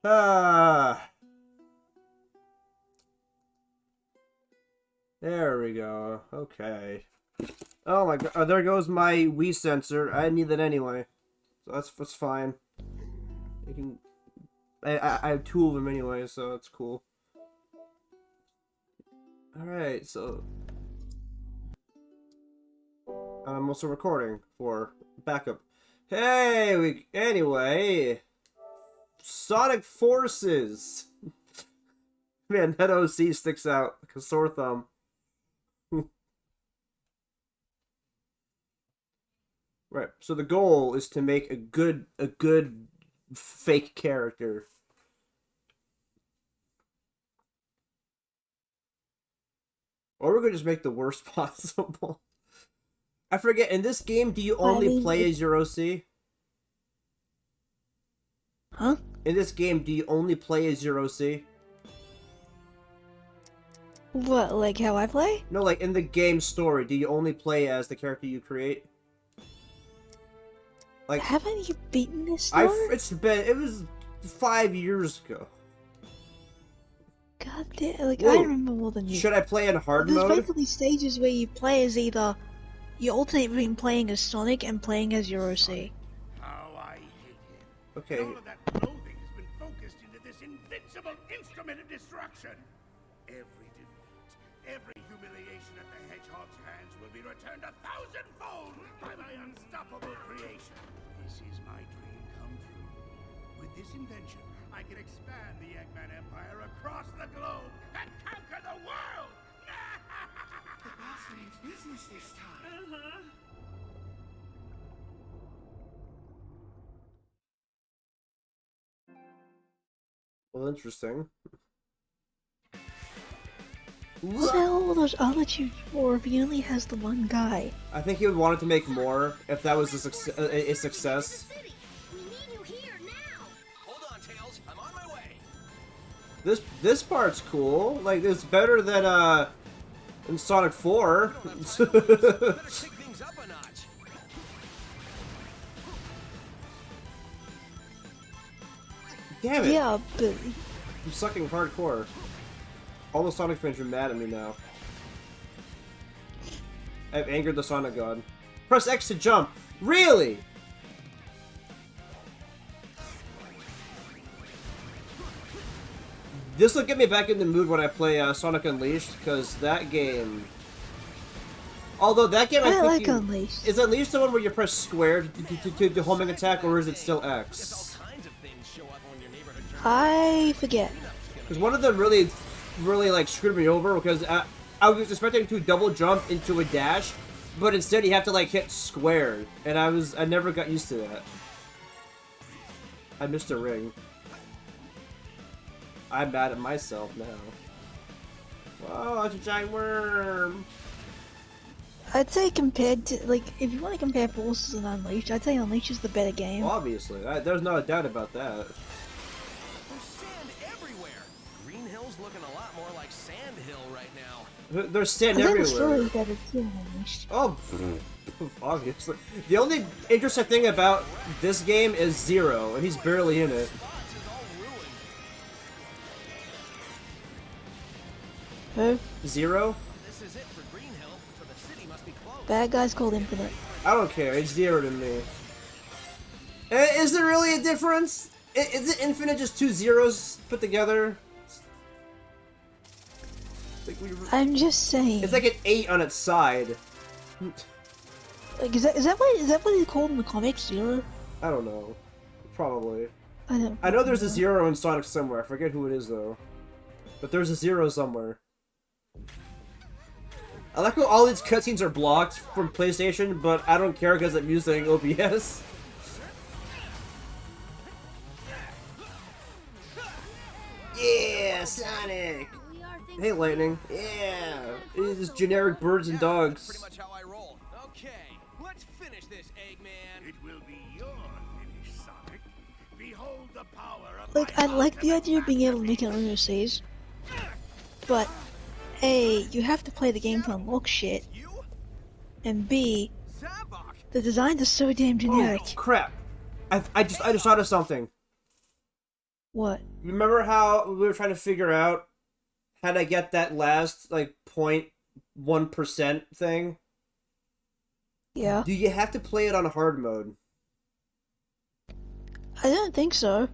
Ah, there we go. Okay. Oh my god, there goes my Wii sensor. I need that anyway. So that's fine. You can... I have two of them anyway, so that's cool. Alright, so... I'm also recording for backup. Hey, anyway... Sonic Forces! Man, that OC sticks out like a sore thumb. Right, so the goal is to make a good fake character. Or we're gonna just make the worst possible. I forget, in this game, do you only play as your OC? Huh? In this game, do you only play as your OC? What, like how I play? No, like in the game story, do you only play as the character you create? Like, haven't you beaten this story? It was 5 years ago. God damn, like, Whoa. I remember more than you. Should I play in hard There's mode? basically stages where you play as either... You alternate between playing as Sonic and playing as your OC. How I hate him. Okay. All of that clothing has been focused into this invincible instrument of destruction. Every defeat, every humiliation at the Hedgehog's hands will be returned 1,000-fold by my unstoppable creation. This is my dream come true. With this invention, I can expand the Eggman Empire across the globe and conquer the world! The boss means business this time. Well, interesting. What the hell are those other two for if he only has the one guy? I think he would want to make more if that was a success. Hold on, Tails. I'm on my way. This part's cool. Like, it's better than in Sonic 4. Better kick things up a notch. Damn it! Yeah, but... I'm sucking hardcore. All the Sonic fans are mad at me now. I've angered the Sonic God. Press X to jump. Really? This will get me back in the mood when I play Sonic Unleashed, because that game... Although that game, I like Unleashed. Is Unleashed the one where you press square to do homing attack, or is it still X? I forget. Because one of them really like screwed me over, because I was expecting to double jump into a dash, but instead you have to like hit square, and I never got used to that. I missed a ring. I'm mad at myself now. Whoa, it's a giant worm! I'd say compared to, like, if you want to compare Forces and Unleashed, I'd say Unleashed is the better game. Well, obviously, there's no doubt about that. There's sand everywhere. Green Hill's looking a lot more like Sand Hill right now. There's sand I think everywhere. the story is better too in Unleashed. Oh, obviously. The only interesting thing about this game is Zero, and he's barely in it. Who? Zero? This is it for Green Hill, so the city must be closed. Bad guy's called Infinite. I don't care, it's Zero to me. Is there really a difference? Is it Infinite just two zeros put together? I'm just saying. It's like an 8 on its side. Like, is that what he called in the comics, Zero? I don't know. Probably. I don't. I know there's a Zero in Sonic somewhere. I forget who it is though. But there's a Zero somewhere. I like how all these cutscenes are blocked from PlayStation, but I don't care because I'm using OBS. Yeah, Sonic! Hey, Lightning. Yeah! It's generic birds and dogs. Pretty much how I roll. Okay, let's finish this, Eggman. It will be your finish, Sonic. Behold the power of Like, my I like the ultimate idea of being able to make your own OCs, but A, you have to play the game to unlock shit, You? and B, Zavok! the designs are so damn generic. Oh, crap. I just thought of something. What? Remember how we were trying to figure out how to get that last, like, 0.1% thing? Yeah. Do you have to play it on hard mode? I don't think so.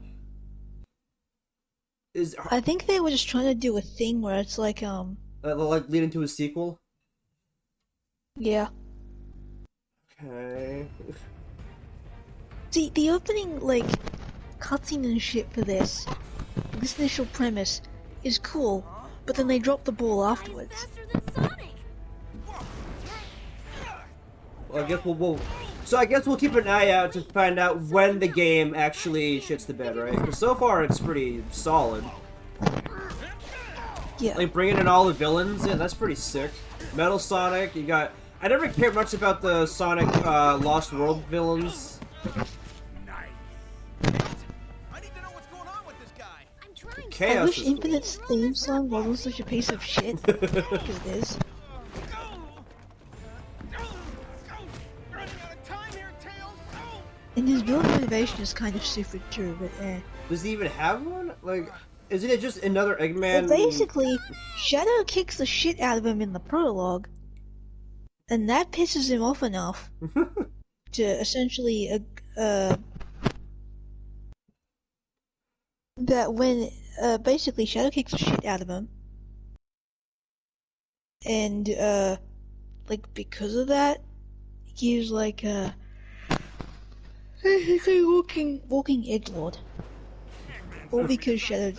Is I think they were just trying to do a thing where it's like leading to a sequel? yeah. Okay. See, the opening, like, cutscene and shit for this initial premise is cool, but then they drop the ball afterwards. Well, I guess we'll keep an eye out to find out when the game actually shits the bed, right? Because so far it's pretty solid. Yeah. Like bringing in all the villains, yeah, that's pretty sick. Metal Sonic, you got. I never cared much about the Sonic Lost World villains. Nice. I need to know what's going on with this guy. I'm trying. Chaos I wish is cool. Infinite's theme song wasn't such a piece of shit. Because it is. Running out of time here, Tails. And his villain motivation is kind of stupid too, but eh. Does he even have one? Like, isn't it just another Eggman? Well, basically, Shadow kicks the shit out of him in the prologue, and that pisses him off enough to essentially, that when, basically Shadow kicks the shit out of him, and, like, because of that, he's like, basically walking edgelord. All because Shadow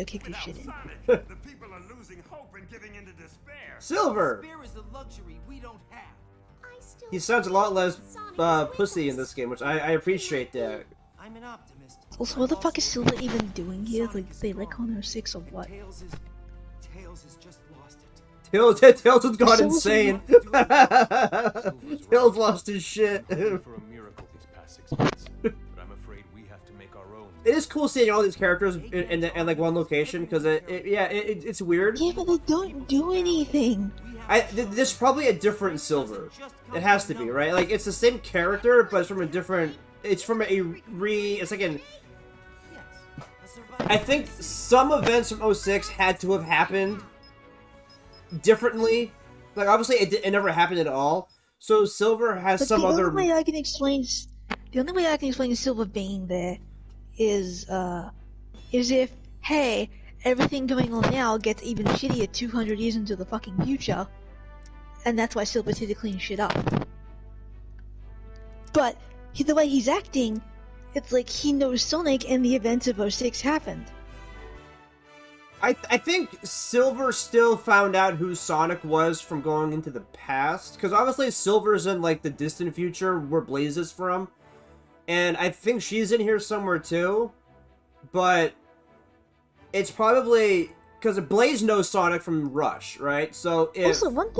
kicked his shit in. The people are losing hope and giving into despair. Silver! Fear is a luxury we don't have. I still He sounds a lot less Sonic pussy in Knuckles. this game, which I appreciate that. I'm an optimist. Also, what the fuck is Silver even doing here? Like, they wreck on 06 or what? Tails has just lost it. Tails has gone So- insane. Tails lost his shit. For a miracle these past 6 months, but I'm afraid we have to make our own. It is cool seeing all these characters in like one location because it's weird. Yeah, but they don't do anything. There's probably a different Silver. It has to be, right? Like it's the same character, but it's from a different. It's from It's like an. I think some events from 06 had to have happened differently. Like obviously it never happened at all. So Silver has But some the other. only way I can explain Silver being there is if, hey, everything going on now gets even shittier 200 years into the fucking future, and that's why Silver's here to clean shit up. But the way he's acting, it's like he knows Sonic and the events of 06 happened. I think Silver still found out who Sonic was from going into the past. Because obviously Silver's in, like, the distant future where Blaze is from. And I think she's in here somewhere, too. But it's probably... Because Blaze knows Sonic from Rush, right? So if... Also, one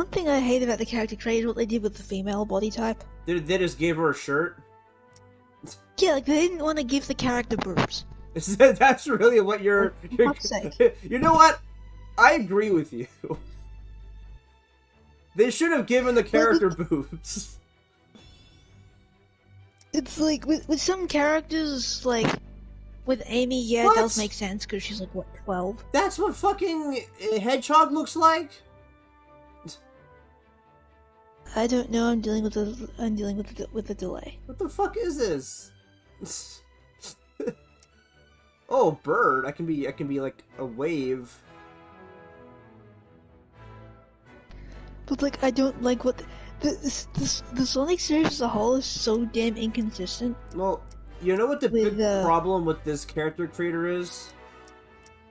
thing I hate about the character creator is what they did with the female body type. They just gave her a shirt. Yeah, like, they didn't want to give the character boobs. That's really what you're... For fuck's sake. You know what? I agree with you. They should have given the character boobs. It's like, with some characters, like, with Amy, yeah, What? it does make sense, because she's like, what, 12? That's what fucking Hedgehog looks like? I don't know, I'm dealing with the delay. What the fuck is this? Oh, bird. I can be like a wave. But, like, I don't like what... The Sonic series as a whole is so damn inconsistent. Well, you know what the With, big problem with this character creator is?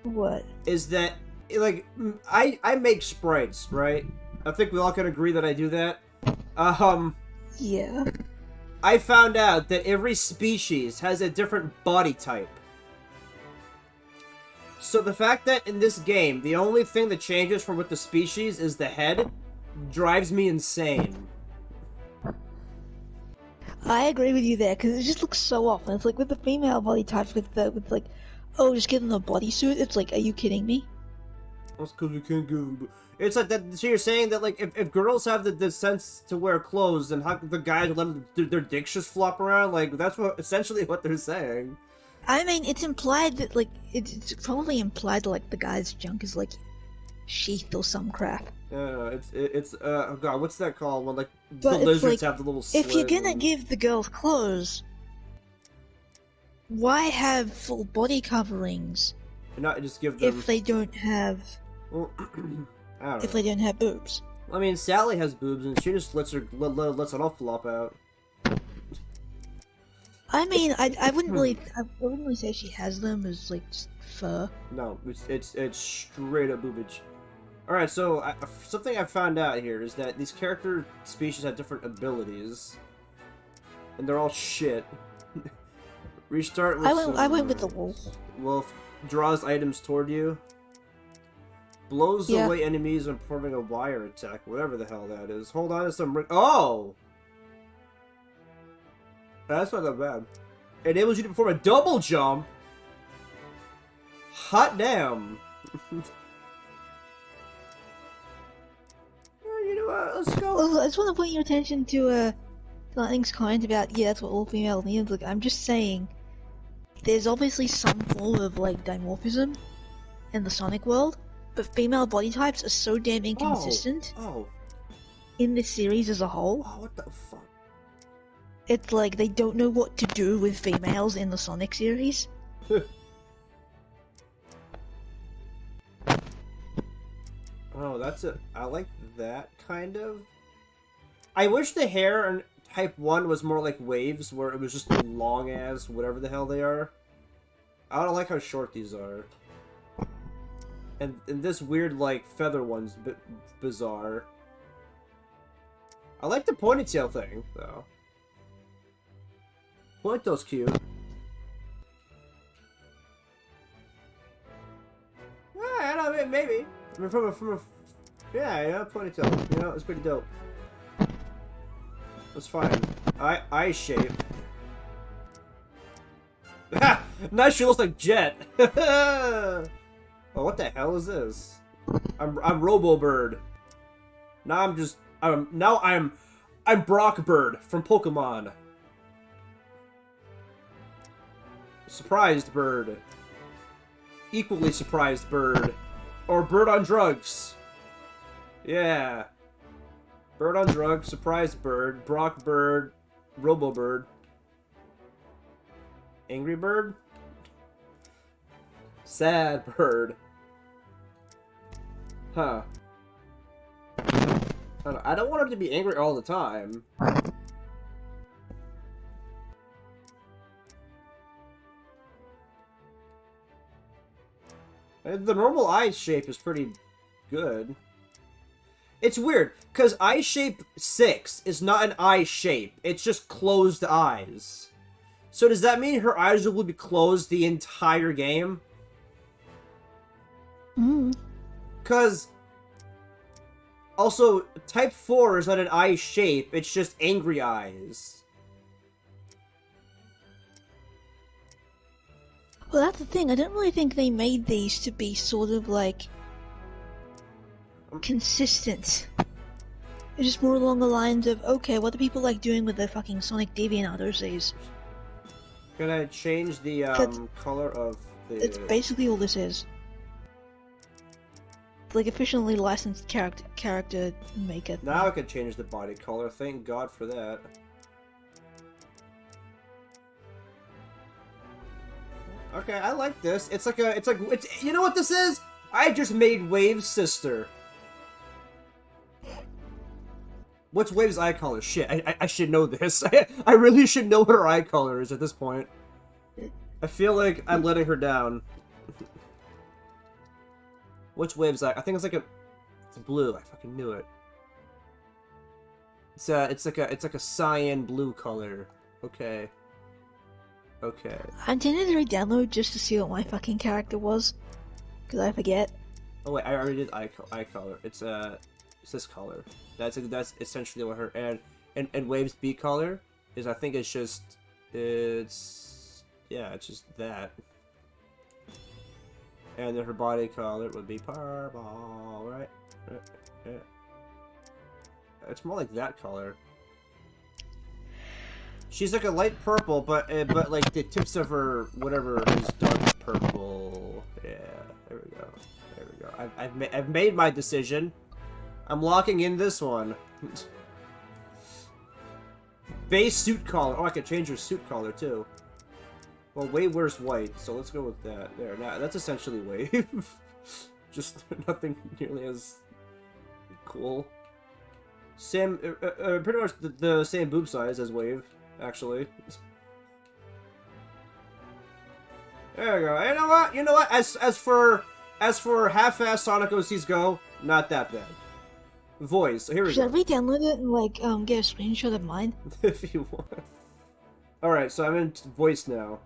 What? Is that, like, I make sprites, right? I think we all can agree that I do that. Yeah. I found out that every species has a different body type. So the fact that in this game, the only thing that changes from with the species is the head, drives me insane. I agree with you there, because it just looks so off. And it's like, with the female body types, with like, oh, just give them a bodysuit, it's like, are you kidding me? That's because we can't give them... It's like that. So you're saying that, like, if girls have the sense to wear clothes, then how the guys let them, their dicks just flop around? Like, that's essentially what they're saying. I mean, it's implied that, like, it's probably implied that, like, the guy's junk is, like, sheath or some crap. Oh god, what's that called? When, like, But the it's lizards like, have the little slit. if you're gonna and- give the girls clothes, why have full body coverings and not just give them... if they don't have Well, I don't if know. they don't have boobs? I mean, Sally has boobs, and she just lets it all flop out. I mean, I wouldn't really say she has them as like just fur. No, it's straight up boobage. Alright, so something I found out here is that these character species have different abilities. And they're all shit. Restart with I went with the wolf. Wolf draws items toward you. Blows Yeah. away enemies when performing a wire attack. Whatever the hell that is. Hold on to some... Oh! That's not that bad. Enables you to perform a double jump? Hot damn! You know what? Let's go. Well, I just want to point your attention to Lightning's comment about that's what all female means. Like, I'm just saying, there's obviously some form of like dimorphism in the Sonic world, but female body types are so damn inconsistent Oh. in this series as a whole. Oh, what the fuck? It's like they don't know what to do with females in the Sonic series. Oh, that's it. I like that kind of. I wish the hair in Type 1 was more like Waves, where it was just long as whatever the hell they are. I don't like how short these are. And this weird, like, feather one's a bit bizarre. I like the ponytail thing, though. Ponytail's cute. I don't know, maybe. I mean, from a, yeah, ponytail. You know, it's pretty dope. That's fine. Eye shape. Ha! Nice, she looks like Jet. Oh, what the hell is this? I'm Robo Bird. Now I'm Brock Bird from Pokemon. Surprised Bird. Equally surprised Bird. Or Bird on drugs. Yeah. Bird on drugs, surprised Bird, Brock Bird, Robo Bird. Angry Bird? Sad Bird. Huh. I don't want her to be angry all the time. The normal eye shape is pretty good. It's weird, because eye shape 6 is not an eye shape. It's just closed eyes. So does that mean her eyes will be closed the entire game? Because... Also, Type 4 is not an eye shape, it's just angry eyes. Well, that's the thing. I don't really think they made these to be sort of like consistent. It's just more along the lines of, okay, what do people like doing with their fucking Sonic DeviantArt these? Can I change the That's- color of the... It's basically all this is. It's like efficiently licensed character maker. Now I can change the body color. Thank God for that. Okay, I like this. It's you know what this is? I just made Wave's sister. What's Wave's eye color? Shit, I should know this. I really should know what her eye color is at this point. I feel like I'm letting her down. What's Wave's eye? I think it's blue. I fucking knew it. It's like a cyan blue color. Okay. Okay. I intended to re-download just to see what my fucking character was, because I forget. Oh wait, I already did eye color. It's this color. That's essentially what her and Wave's B color is. I think it's just it's just that. And then her body color would be purple, right? It's more like that color. She's like a light purple, but like the tips of her whatever is dark purple. Yeah, there we go. There we go. I've made my decision. I'm locking in this one. Base suit collar. Oh, I can change her suit collar too. Well, Wave wears white, so let's go with that. There, now that's essentially Wave. Just nothing nearly as cool. Same, pretty much the same boob size as Wave, actually. There we go. You know what? You know what? As for half-ass Sonic OCs go, not that bad. Voice. Here we go. Should I re-download it and like get a screenshot of mine? If you want. All right, so I'm in voice now.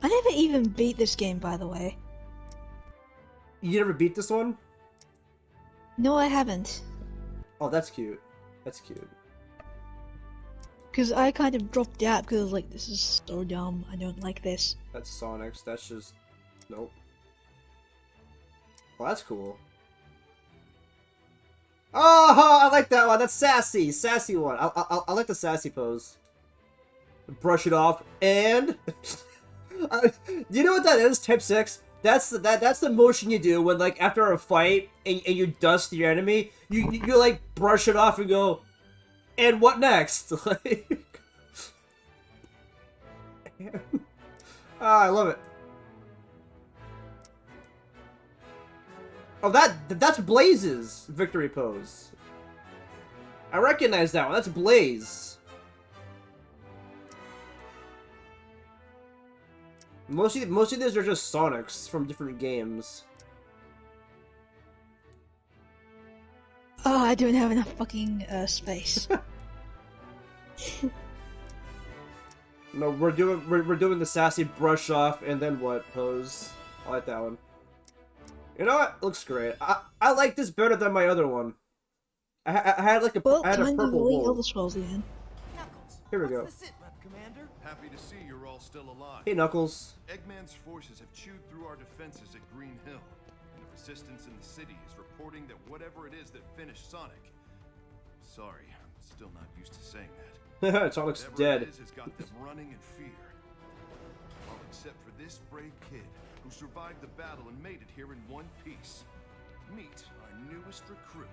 I never even beat this game, by the way. You never beat this one? No, I haven't. Oh, that's cute. That's cute. Because I kind of dropped out because I was like, this is so dumb. I don't like this. That's Sonic's. That's just... Nope. Well, that's cool. Oh, I like that one. That's sassy. Sassy one. I like the sassy pose. Brush it off. And... you know what that is? Type 6? That's the motion you do when, like, after a fight and you dust your enemy, you like, brush it off and go, and what next? Like... I love it. Oh, that's Blaze's victory pose. I recognize that one. That's Blaze. Most of these are just Sonics from different games. Oh, I don't have enough fucking space. No, we're doing the sassy brush off and then what pose. I like that one. You know what? Looks great. I like this better than my other one. I had like a Well, I had a time to purple delete wool. Elder Scrolls again. Here we go. That's the sit rep, Commander. Happy to see you're all still alive. Hey Knuckles. Eggman's forces have chewed through our defenses at Green Hill, and the resistance in the city is reporting that whatever it is that finished Sonic. Sorry, I'm still not used to saying that. Sonic's Whatever dead. it is has got them running in fear. All except for this brave kid who survived the battle and made it here in one piece. Meet our newest recruit.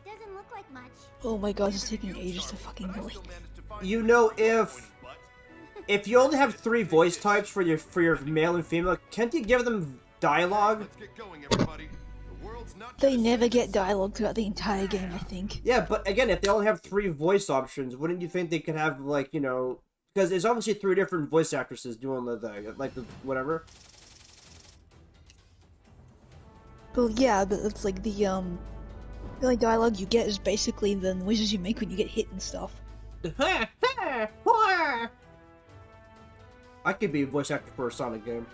Doesn't look like much. Oh my god, it's taking ages to fucking But I delete. still managed to find You the know, real if pointy butt. if you only have 3 voice types for your male and female, can't you give them dialogue? Let's get going, everybody. The world's not They just never a get dialogue throughout the entire game, I think. Yeah, but again, if they only have 3 voice options, wouldn't you think they could have, like, you know... Because there's obviously 3 different voice actresses doing the whatever. Well, yeah, but it's like the only dialogue you get is basically the noises you make when you get hit and stuff. I could be a voice actor for a Sonic game.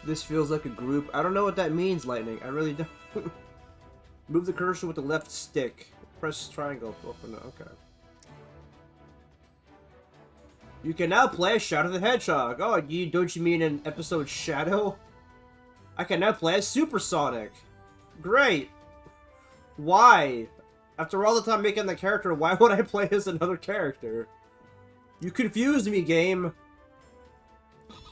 This feels like a group. I don't know what that means, Lightning. I really don't. Move the cursor with the left stick. Press triangle to open it. Okay. You can now play Shadow the Hedgehog. Oh, don't you mean in episode Shadow? I can now play as Super Sonic. Great. Why? After all the time making the character, why would I play as another character? You confused me, game.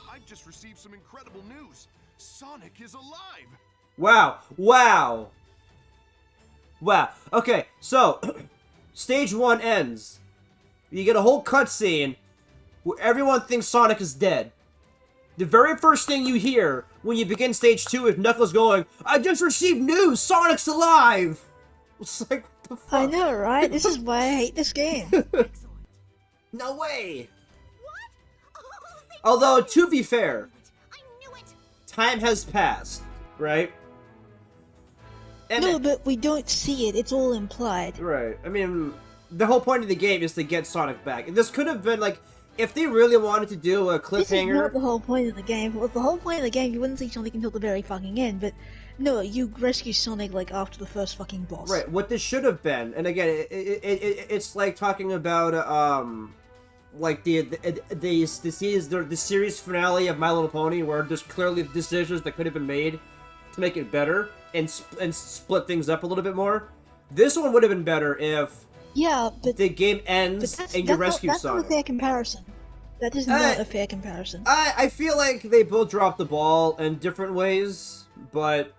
I just received some incredible news. Sonic is alive. Wow. Wow. Wow. Okay, so stage 1 ends. You get a whole cutscene where everyone thinks Sonic is dead. The very first thing you hear when you begin stage 2 is Knuckles going, "I just received news! Sonic's alive!" It's like, what the fuck? I know, right? This is why I hate this game. No way! What? Oh, they Although, to be fair, I knew it. time has passed, right? And No, but we don't see it. It's all implied. right. I mean, the whole point of the game is to get Sonic back. And this could have been, like, if they really wanted to do a This is not cliffhanger... the whole point of the game. Well, the whole point of the game, you wouldn't see Sonic until the very fucking end, but no, you rescue Sonic, like, after the first fucking boss. Right, what this should have been, and again, it's like talking about, like the series finale of My Little Pony, where there's clearly decisions that could have been made to make it better and split things up a little bit more. This one would have been better if the game ends and you rescue That's Sonic. not a fair comparison. That is not a fair comparison. I feel like they both dropped the ball in different ways, but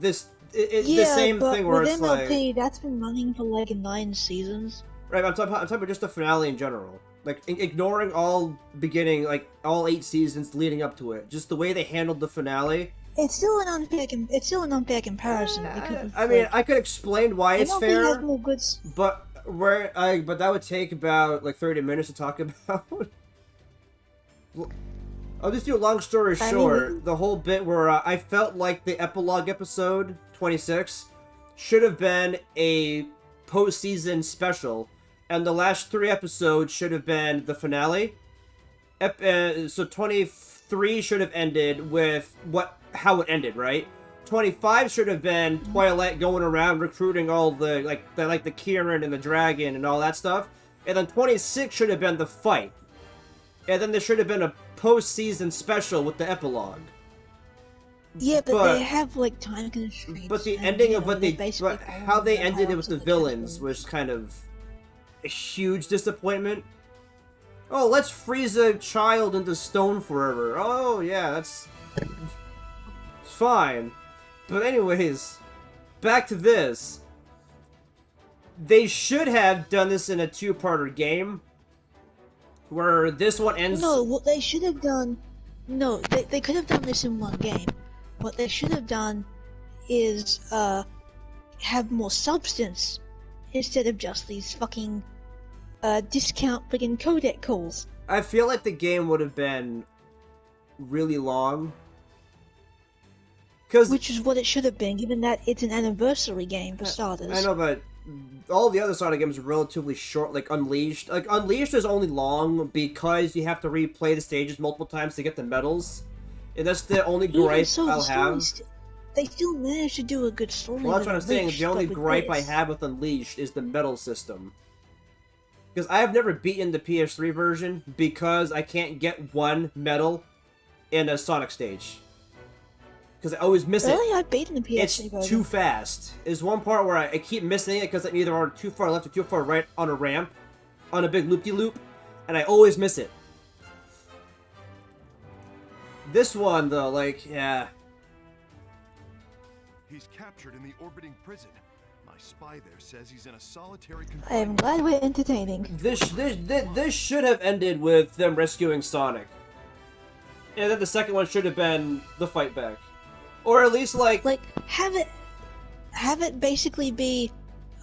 the same thing where with it's MLP, like, that's been running for like 9 seasons. right? I'm talking about just the finale in general, like ignoring all beginning, like all 8 seasons leading up to it. Just the way they handled the finale. It's still an unfair comparison. Because I mean, I could explain why it's MLP fair, has more good. but that would take about like 30 minutes to talk about. I'll just do a long story short. The whole bit where I felt like the epilogue episode 26 should have been a postseason special, and the last 3 episodes should have been the finale. So 23 should have ended with how it ended, right? 25 should have been Twilight going around recruiting all the Kieran and the dragon and all that stuff, and then 26 should have been the fight. And then there should have been a post-season special with the epilogue. Yeah, but they have like time constraints. But the ending of how they ended it with with the villains was kind of a huge disappointment. Oh, let's freeze a child into stone forever. Oh yeah, that's fine. But anyways, back to this. They should have done this in a 2-parter game, where this one ends... No, what they should have done... No, they could have done this in one game. What they should have done is, have more substance instead of just these fucking, discount friggin' codec calls. I feel like the game would have been really long. Which is what it should have been, given that it's an anniversary game, for starters. I know, but all the other Sonic games are relatively short, like Unleashed. Like, Unleashed is only long because you have to replay the stages multiple times to get the medals. And that's the only gripe I'll have. They still managed to do a good story. Well, that's what I'm saying. The only gripe I have with Unleashed is the medal system. Because I have never beaten the PS3 version because I can't get one medal in a Sonic stage. Because I always miss it. Really? I've beaten the PS3 version. It's too fast. There's one part where I keep missing it because I'm either on too far left or too far right on a ramp, on a big loop-de-loop, and I always miss it. This one, though, like, yeah. He's captured in the orbiting prison. My spy there says he's in a solitary I am glad we're entertaining. This should have ended with them rescuing Sonic. And then the second one should have been the fight back. Or at least, like, have it basically be,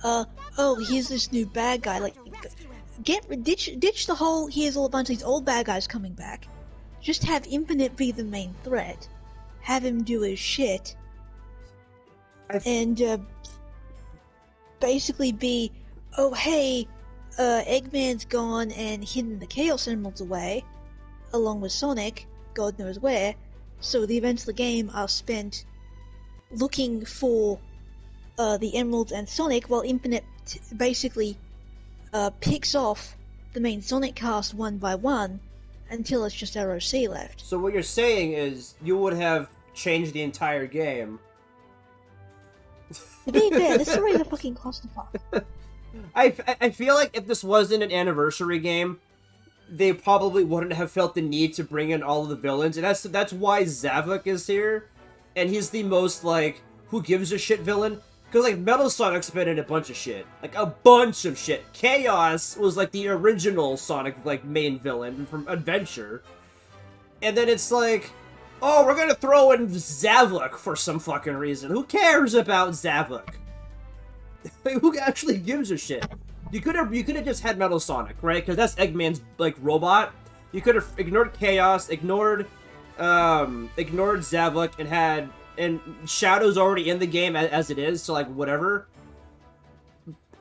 oh, here's this new bad guy. Like, ditch the whole, here's a bunch of these old bad guys coming back. Just have Infinite be the main threat. Have him do his shit. And, basically be, oh, hey, Eggman's gone and hidden the Chaos Emeralds away, along with Sonic, God knows where. So the events of the game are spent looking for the Emeralds and Sonic, while Infinite basically picks off the main Sonic cast one by one until it's just ROC left. So what you're saying is you would have changed the entire game. To be fair, this is already a fucking clusterfuck. I feel like if this wasn't an anniversary game, they probably wouldn't have felt the need to bring in all of the villains, and that's why Zavok is here, and he's the most, like, who gives a shit villain, because, like, Metal Sonic's been in a bunch of shit, like, a bunch of shit. Chaos was, like, the original Sonic, like, main villain from Adventure, and then it's like, oh, we're gonna throw in Zavok for some fucking reason. Who cares about Zavok? Who actually gives a shit? You could have just had Metal Sonic, right? Because that's Eggman's, like, robot. You could have ignored Chaos, ignored Zavok, and Shadow's already in the game as it is, so, like, whatever.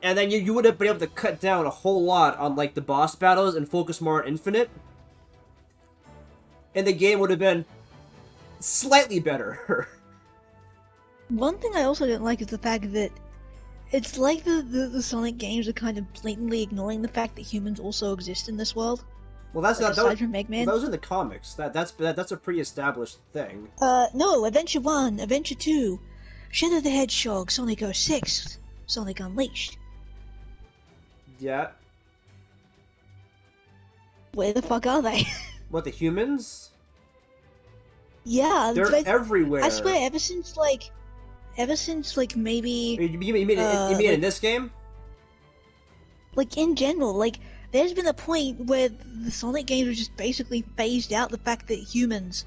And then you would have been able to cut down a whole lot on, like, the boss battles and focus more on Infinite. And the game would have been slightly better. One thing I also didn't like is the fact that It's like the Sonic games are kind of blatantly ignoring the fact that humans also exist in this world. Well, that's Like, not aside from Eggman. Those are the comics. That's a pre-established thing. No, Adventure 1, Adventure 2, Shadow the Hedgehog, Sonic 06, Sonic Unleashed. Yeah. Where the fuck are they? What, the humans? Yeah, They're everywhere. I swear, ever since maybe You mean in this game? like in general, like there's been a point where the Sonic games have just basically phased out the fact that humans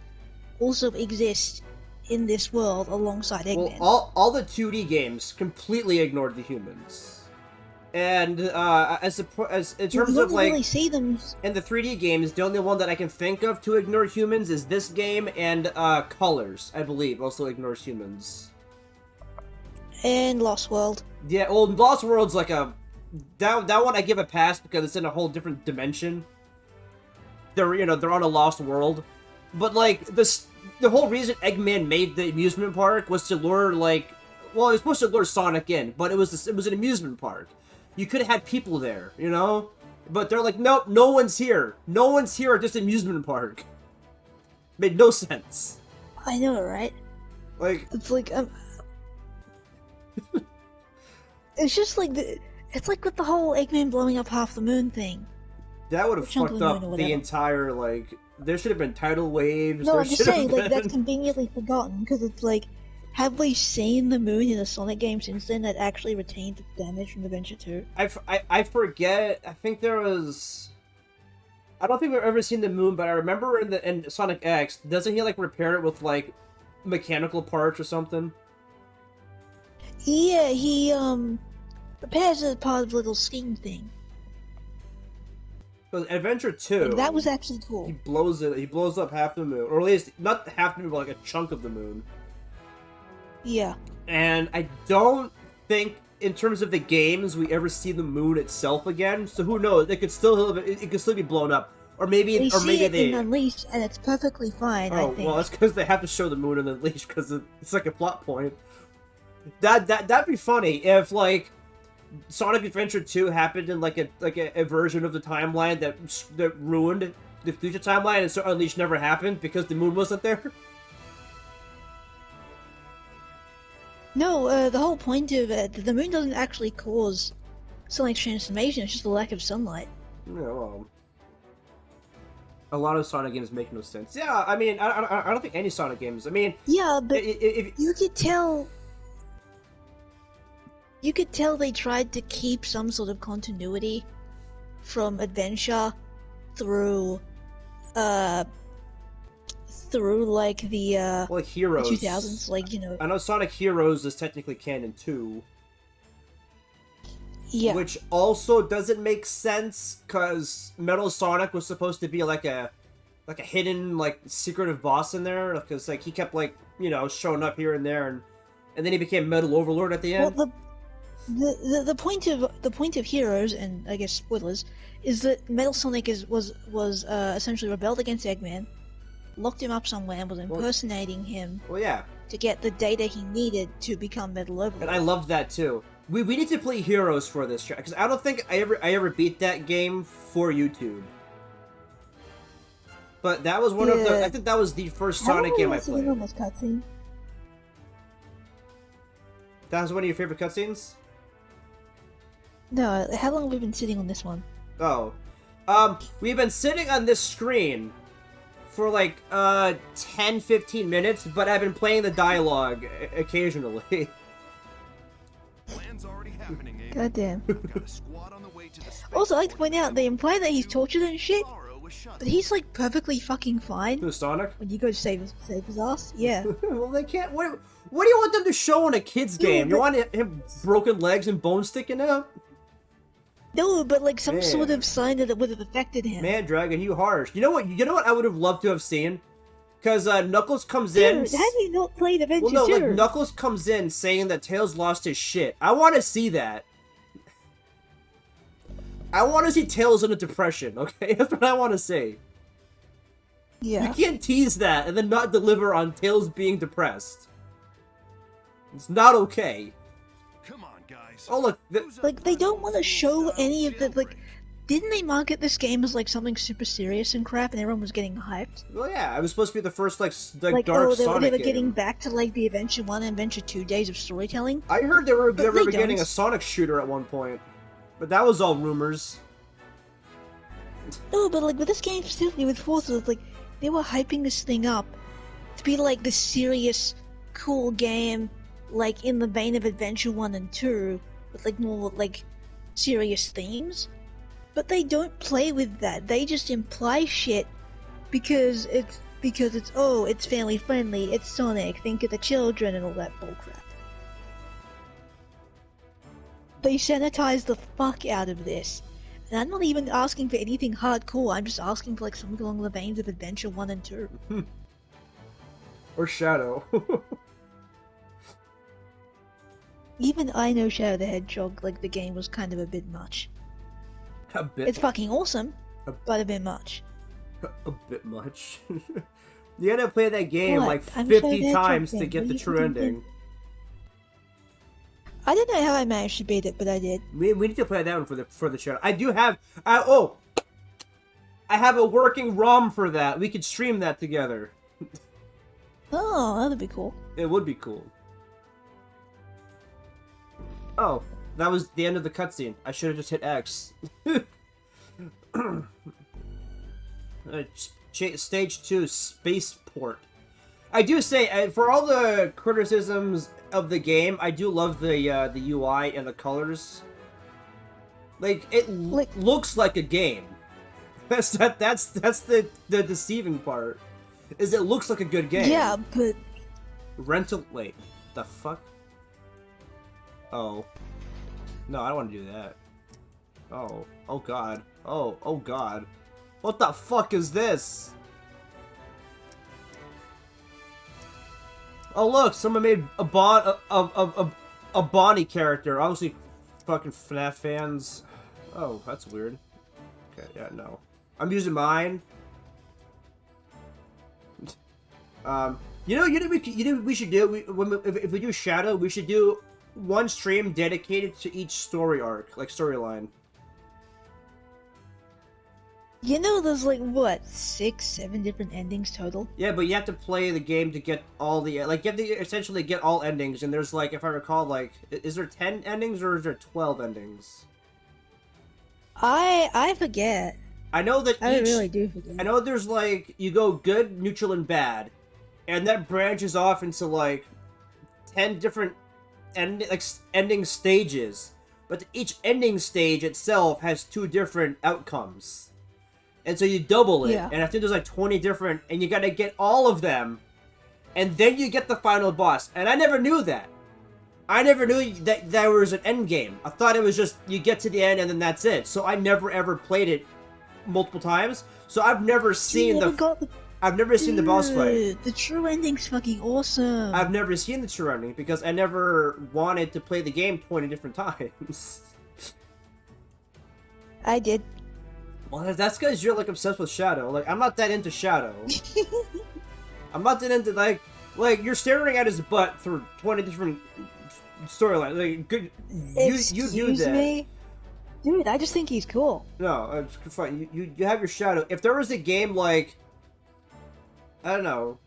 also exist in this world alongside Eggman. Well, all the 2D games completely ignored the humans. And as in terms you of don't like really see them. in the 3D games, the only one that I can think of to ignore humans is this game, and Colors, I believe, also ignores humans. And Lost World. Yeah, well, Lost World's like a that one I give a pass because it's in a whole different dimension. They're on a lost world, but like the whole reason Eggman made the amusement park was to lure it was supposed to lure Sonic in, but it was an amusement park. You could have had people there, but they're like, nope, no one's here. No one's here at this amusement park. Made no sense. I know, right? Like, It's like it's just like it's like with the whole Eggman blowing up half the moon thing. that would have Chunk of fucked the moon or up the whatever. entire, there should have been tidal waves. No, there I'm just should have saying, like, been... that's conveniently forgotten, because it's like, have we seen the moon in a Sonic game since then that actually retained the damage from Adventure 2? I forget. I think there was... I don't think we've ever seen the moon, but I remember in Sonic X, doesn't he, repair it with, mechanical parts or something? Yeah, he, repairs it as part of the little scheme thing. But Adventure 2... Like, that was actually He cool. blows up half the moon. Or at least, not half the moon, but a chunk of the moon. Yeah. And I don't think, in terms of the games, we ever see the moon itself again. So who knows? It could still be blown up, or maybe We see it they. in Unleashed, and it's perfectly fine, I Oh think. well, that's because they have to show the moon in Unleashed because it's like a plot point. That'd be funny if Sonic Adventure 2 happened in a version of the timeline that ruined the future timeline, and so Unleashed never happened because the moon wasn't there. No, the whole point of it, the moon doesn't actually cause Sonic's transformation, it's just the lack of sunlight. Yeah, well, a lot of Sonic games make no sense. Yeah, I mean, I don't think any Sonic games. I mean, Yeah, but if you could tell they tried to keep some sort of continuity from Adventure through the well, Heroes, 2000s, I know Sonic Heroes is technically canon too, yeah. which also doesn't make sense because Metal Sonic was supposed to be like a hidden secretive boss in there because he kept showing up here and there and then he became Metal Overlord at the end. Well, the point of Heroes, and I guess spoilers, is that Metal Sonic was essentially rebelled against Eggman, locked him up somewhere, and was impersonating him Well, yeah, to get the data he needed to become Metal Overlord. and I loved that too. We need to play Heroes for this track because I don't think I ever beat that game for YouTube. But that was one of the. I think that was the first Sonic game I played. On this cutscene? That was one of your favorite cutscenes? No, how long have we been sitting on this one? Oh. We've been sitting on this screen for 10-15 minutes, but I've been playing the dialogue occasionally. Plan's already happening, Amy. Goddamn. Got a squad on the way to the Also, I'd like to spaceport point out, they imply that he's tortured and shit, tomorrow with Shun. but he's perfectly fucking fine Who's Sonic? when you go to save his ass. Yeah. Well, they can't. What do you want them to show in a kid's game? You want him broken legs and bones sticking out? No, but some Man. sort of sign that it would have affected him. Man, Dragon, you harsh. You know what? I would have loved to have seen, because Knuckles comes in. Dude, have you not played Adventure Well, no, 2? Knuckles comes in saying that Tails lost his shit. I want to see that. I want to see Tails in a depression. Okay, that's what I want to see. Yeah. You can't tease that and then not deliver on Tails being depressed. It's not okay. Come on, guys. Oh look, Like, they don't want to show any of the, like, didn't they market this game as, like, something super serious and crap, and everyone was getting hyped? well, yeah, it was supposed to be the first like Like, dark oh, they Sonic were game. getting back to, like, the Adventure 1 and Adventure 2 days of storytelling. I heard they were But they getting don't. a Sonic shooter at one point, but that was all rumors. No, but, like, with this game specifically, with Forza, like, they were hyping this thing up to be, like, the serious, cool game, like, in the vein of Adventure 1 and 2, with, like, more, like, serious themes. But they don't play with that. They just imply shit because it's, oh, it's family friendly, it's Sonic, think of the children, and all that bullcrap. They sanitize the fuck out of this. And I'm not even asking for anything hardcore, I'm just asking for, like, something along the veins of Adventure 1 and 2. Or Shadow. Even I know Shadow the Hedgehog, like, the game was kind of a bit much. A bit. It's fucking awesome, A- but a bit much. A bit much. You gotta play that game What? like I'm 50 Shadow the times Hedgehog to fan. get What the do you true fucking ending. think? I don't know how I managed to beat it, but I did. We need to play that one for the channel. I do have I have a working ROM for that. We could stream that together. Oh, that'd be cool. It would be cool. Oh, that was the end of the cutscene. I should have just hit X. Stage 2, Spaceport. I do say, for all the criticisms of the game, I do love the UI and the colors. Like, it looks like a game. That's the deceiving part. Is it looks like a good game. Yeah, but Wait, the fuck? Oh. No, I don't want to do that. Oh. Oh god. Oh god. What the fuck is this? Oh look, someone made a Bonnie character. Obviously fucking FNAF fans. Oh, that's weird. Okay, yeah, no. I'm using mine. You know we should do? If we do Shadow, we should do one stream dedicated to each story arc, like storyline. you know there's like, what, 6, 7 different endings total? Yeah, but you have to play the game to get all the, like, you have to essentially get all endings, and there's, like, if I recall, like, is there 10 endings, or is there 12 endings? I forget. I know that I each, really do forget. I know there's, like, you go good, neutral, and bad, and that branches off into, like, 10 different ending stages, but each ending stage itself has 2 different outcomes. And so you double it, Yeah. and I think there's like 20 different, and you gotta get all of them, and then you get the final boss. And I never knew that. I never knew that there was an end game. I thought it was just, you get to the end and then that's it. So I never ever played it multiple times, so I've never seen I've never seen the boss fight. Dude, the true ending's fucking awesome. I've never seen the true ending, because I never wanted to play the game 20 different times. I did. Well, that's because you're, like, obsessed with Shadow. Like, I'm not that into Shadow. I'm not that into, like, you're staring at his butt through 20 different storylines. Like, good, you do that. Me? Dude, I just think he's cool. No, it's fine. You have your Shadow. If there was a game like, I don't know,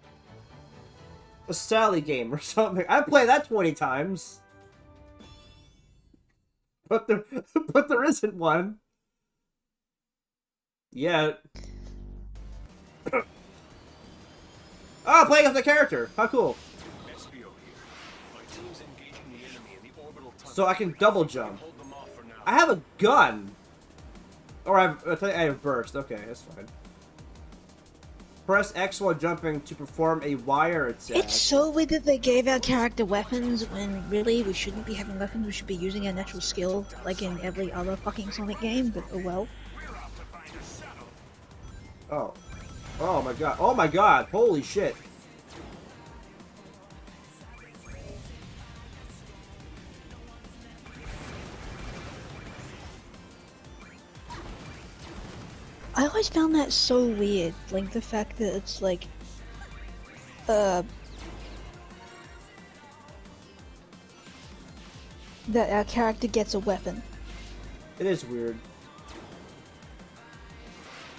a Sally game or something, I'd play that 20 times. But there isn't one. Yeah. Oh, playing with the character. How cool. So I can double jump. I have a gun. Or I have burst. Okay, that's fine. Press X while jumping to perform a wire attack. It's so weird that they gave our character weapons when really we shouldn't be having weapons, we should be using our natural skill like in every other fucking Sonic game, but oh well. Oh. Oh my god. Oh my god. Holy shit. I always found that so weird, like the fact that it's like, that our character gets a weapon. It is weird.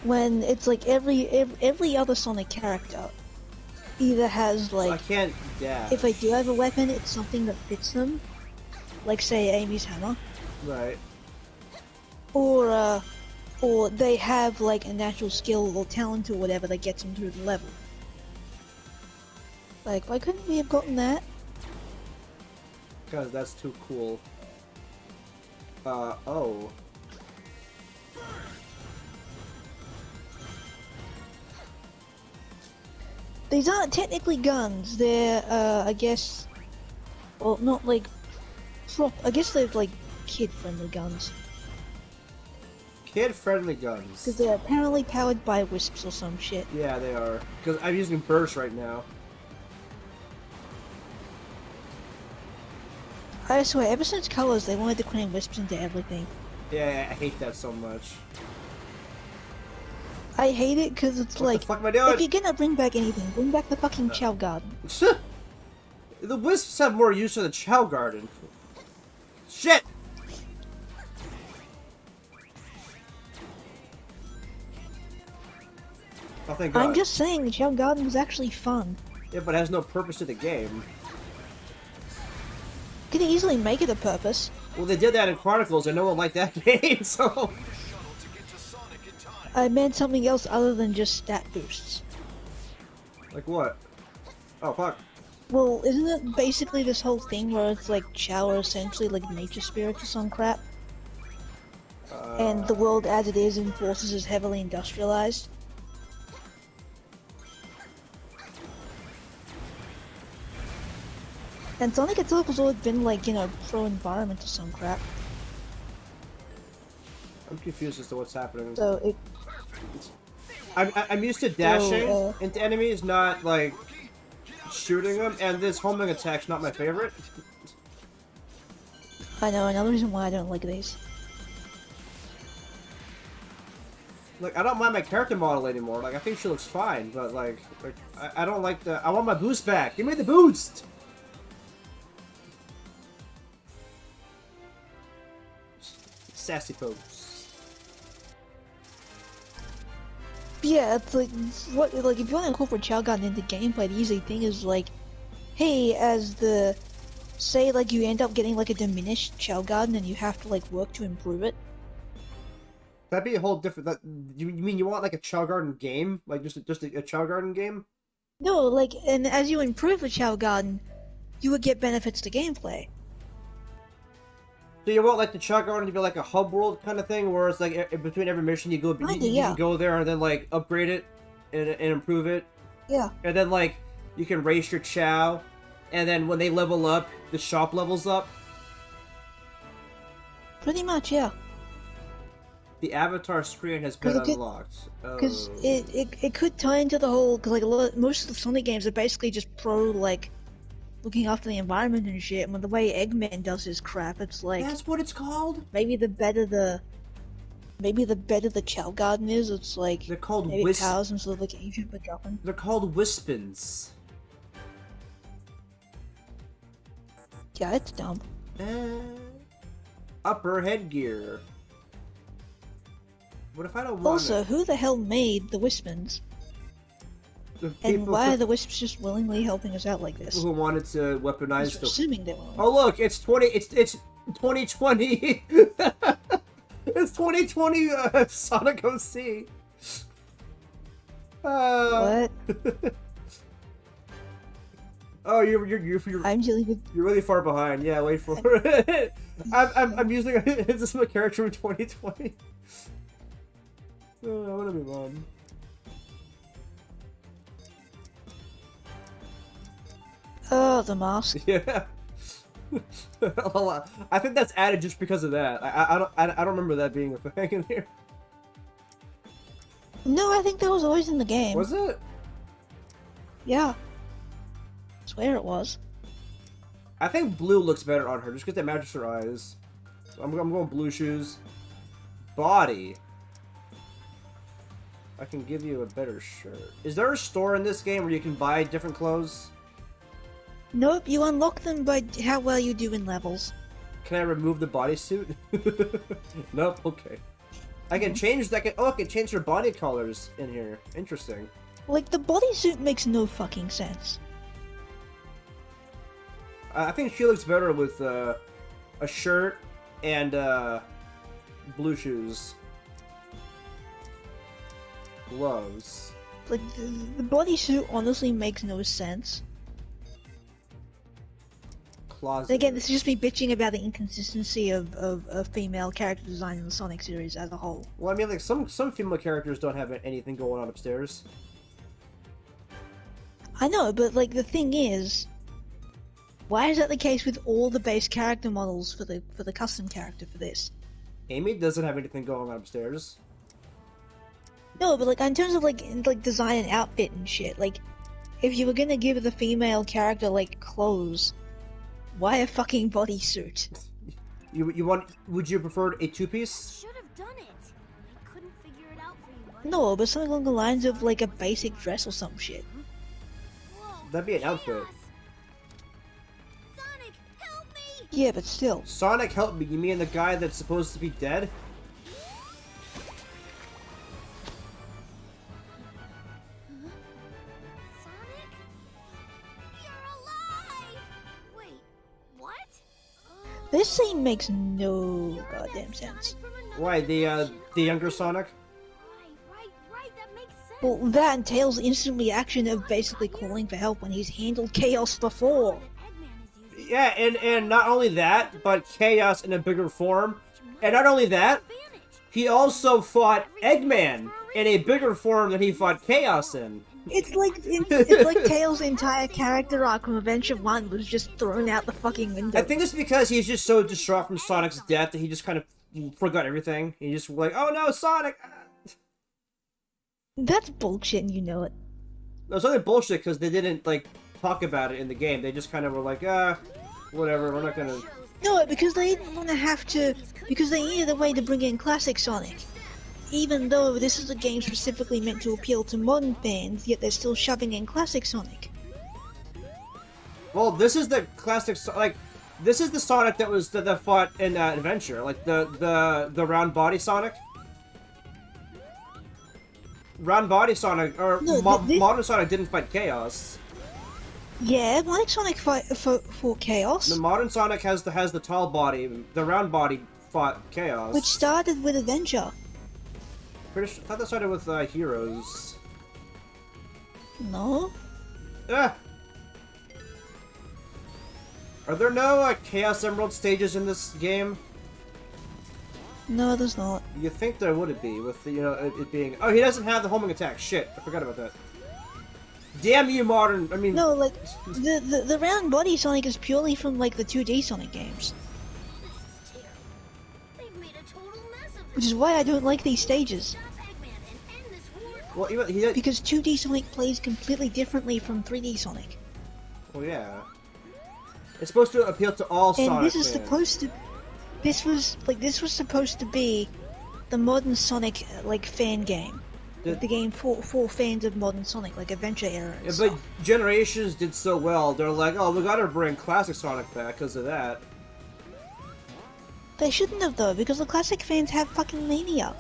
When it's like every other Sonic character either has So I like, can't dash. if they do have a weapon, it's something that fits them, like say Amy's hammer, Right. or they have like a natural skill or talent or whatever that gets them through the level. Like, why couldn't we have gotten that? Because that's too cool. Oh. These aren't technically guns, they're, I guess, well, not like, I guess they're like kid-friendly guns. Kid-friendly guns. Because they're apparently powered by wisps or some shit. Yeah, they are. Because I'm using burst right now. I swear, ever since Colors, they wanted to cram wisps into everything. Yeah, I hate that so much. I hate it because it's What like, the fuck am I doing? if you're gonna bring back anything, bring back the fucking Chow Garden. The wisps have more use than the Chow Garden. Shit! Oh, thank God. I'm just saying, the Chow Garden was actually fun. Yeah, but it has no purpose to the game. Could easily make it a purpose. Well, they did that in Chronicles, and no one liked that game, so... Shuttle to get to Sonic in time. I meant something else other than just stat boosts. Like what? Oh, fuck. Well, isn't it basically this whole thing where it's like Chow are essentially like nature spirits or some crap? And the world as it is in Forces is heavily industrialized? And Sonic itself has always been like, you know, pro-environment or some crap. I'm confused as to what's happening. So it... I'm used to dashing So, into enemies, not, like, shooting them, and this homing attack's not my favorite. I know, another reason why I don't like these. Like, I don't mind my character model anymore. Like, I think she looks fine, but, like I don't like the... I want my boost back! Give me the boost! Sassy pose. Yeah, it's like, what, like, if you want to incorporate Chow Garden into gameplay, the easy thing is like, hey, as the, say, like, you end up getting, like, a diminished Chow Garden and you have to, like, work to improve it. That'd be a whole different... you mean you want, like, a Chow Garden game? Like, just a Chow Garden game? No, like, and as you improve the Chow Garden, you would get benefits to gameplay. So you want, like, the Chow Garden to be like a hub world kind of thing, where it's like between every mission you go, you yeah. can go there and then like upgrade it and improve it, Yeah. and then like you can race your Chow, and then when they level up, the shop levels up. Pretty much, yeah. The avatar screen has been 'Cause it- unlocked. Because Oh. it could tie into the whole, cause like most of the Sonic games are basically just pro, like, looking after the environment and shit, and when the way Eggman does his crap, it's like, That's what it's called. maybe the better the Chow Garden is, it's like, They're called maybe it powers instead of like Asian for dropping. They're called Wispins. Yeah, it's dumb. Upper headgear. What if I don't want Also, it? who the hell made the Wispins? The And people why are the Wisps just willingly helping us out like this? who wanted to weaponize Just the... assuming they were. Oh look, it's 2020. It's 2020 Sonic OC. What? Oh, you're I'm dealing with. you're really far behind. Yeah, wait for it. I'm using is this my character in 2020? Oh, I wanna be on. Oh, the mask. Yeah. I think that's added just because of that. I don't remember that being a thing in here. No, I think that was always in the game. Was it? Yeah. I swear it was. I think blue looks better on her just because that matches her eyes. So I'm going blue shoes. Body. I can give you a better shirt. Is there a store in this game where you can buy different clothes? Nope, you unlock them by how well you do in levels. Can I remove the bodysuit? Nope. Okay. I can change that. Oh, I can change her body colors in here. Interesting. Like, the bodysuit makes no fucking sense. I think she looks better with a shirt and blue shoes. Gloves. Like, the bodysuit honestly makes no sense. Closet. And again, this is just me bitching about the inconsistency of female character design in the Sonic series as a whole. Well, I mean, like, some female characters don't have anything going on upstairs. I know, but like, the thing is, why is that the case with all the base character models for the custom character for this? Amy doesn't have anything going on upstairs. No, but like, in terms of like design and outfit and shit, like, if you were gonna give the female character like clothes, why a fucking bodysuit? Would you prefer a two-piece? Should have done it. I couldn't figure it out for you, buddy. No, but something along the lines of like a basic dress or some shit. Whoa, That'd be an outfit. chaos. Sonic, help me! Yeah, but still. Sonic, help me. You mean the guy that's supposed to be dead? Sonic? You're alive! Wait, what? This scene makes no You're goddamn that sense. Sonic from another Why, dimension. the younger Sonic? Right, that makes sense. Well, that and Tails' instant reaction of basically calling for help when he's handled chaos before. That Eggman is using Yeah, and not only that, but Chaos in a bigger form. And not only that, advantage. he also fought Eggman in a bigger form than he fought Chaos in. It's like Tails' entire character arc from Adventure 1 was just thrown out the fucking window. I think it's because he's just so distraught from Sonic's death that he just kind of forgot everything. He just like, oh no, Sonic! That's bullshit and you know it. No, it's only bullshit because they didn't, like, talk about it in the game. They just kind of were like, whatever, we're not gonna... No, because they didn't want to have to, because they needed a way to bring in classic Sonic. Even though this is a game specifically meant to appeal to modern fans, yet they're still shoving in classic Sonic. Well, this is the classic, this is the Sonic that fought in Adventure, like the round body Sonic. Round body Sonic, or No, modern Sonic didn't fight Chaos. Yeah, modern Sonic fought Chaos, The modern Sonic has the tall body, the round body fought Chaos. which started with Adventure. I thought that started with Heroes. No? Ah! Are there no Chaos Emerald stages in this game? No, there's not. You think there would be with the, it being... Oh, he doesn't have the homing attack. Shit, I forgot about that. Damn you, modern... I mean... No, like, the round body Sonic is purely from, like, the 2D Sonic games. This is terrible. They've made a total mess of Which this. is why I don't like these stages. Stop Eggman and end this war. Well, even he... Because 2D Sonic plays completely differently from 3D Sonic. Well, yeah. It's supposed to appeal to all And Sonic this is fans. supposed to... This was supposed to be the modern Sonic, like, fan game. The game for fans of modern Sonic, like Adventure era and Yeah, stuff. but Generations did so well, they're like, oh, we gotta bring classic Sonic back because of that. They shouldn't have, though, because the classic fans have fucking mania.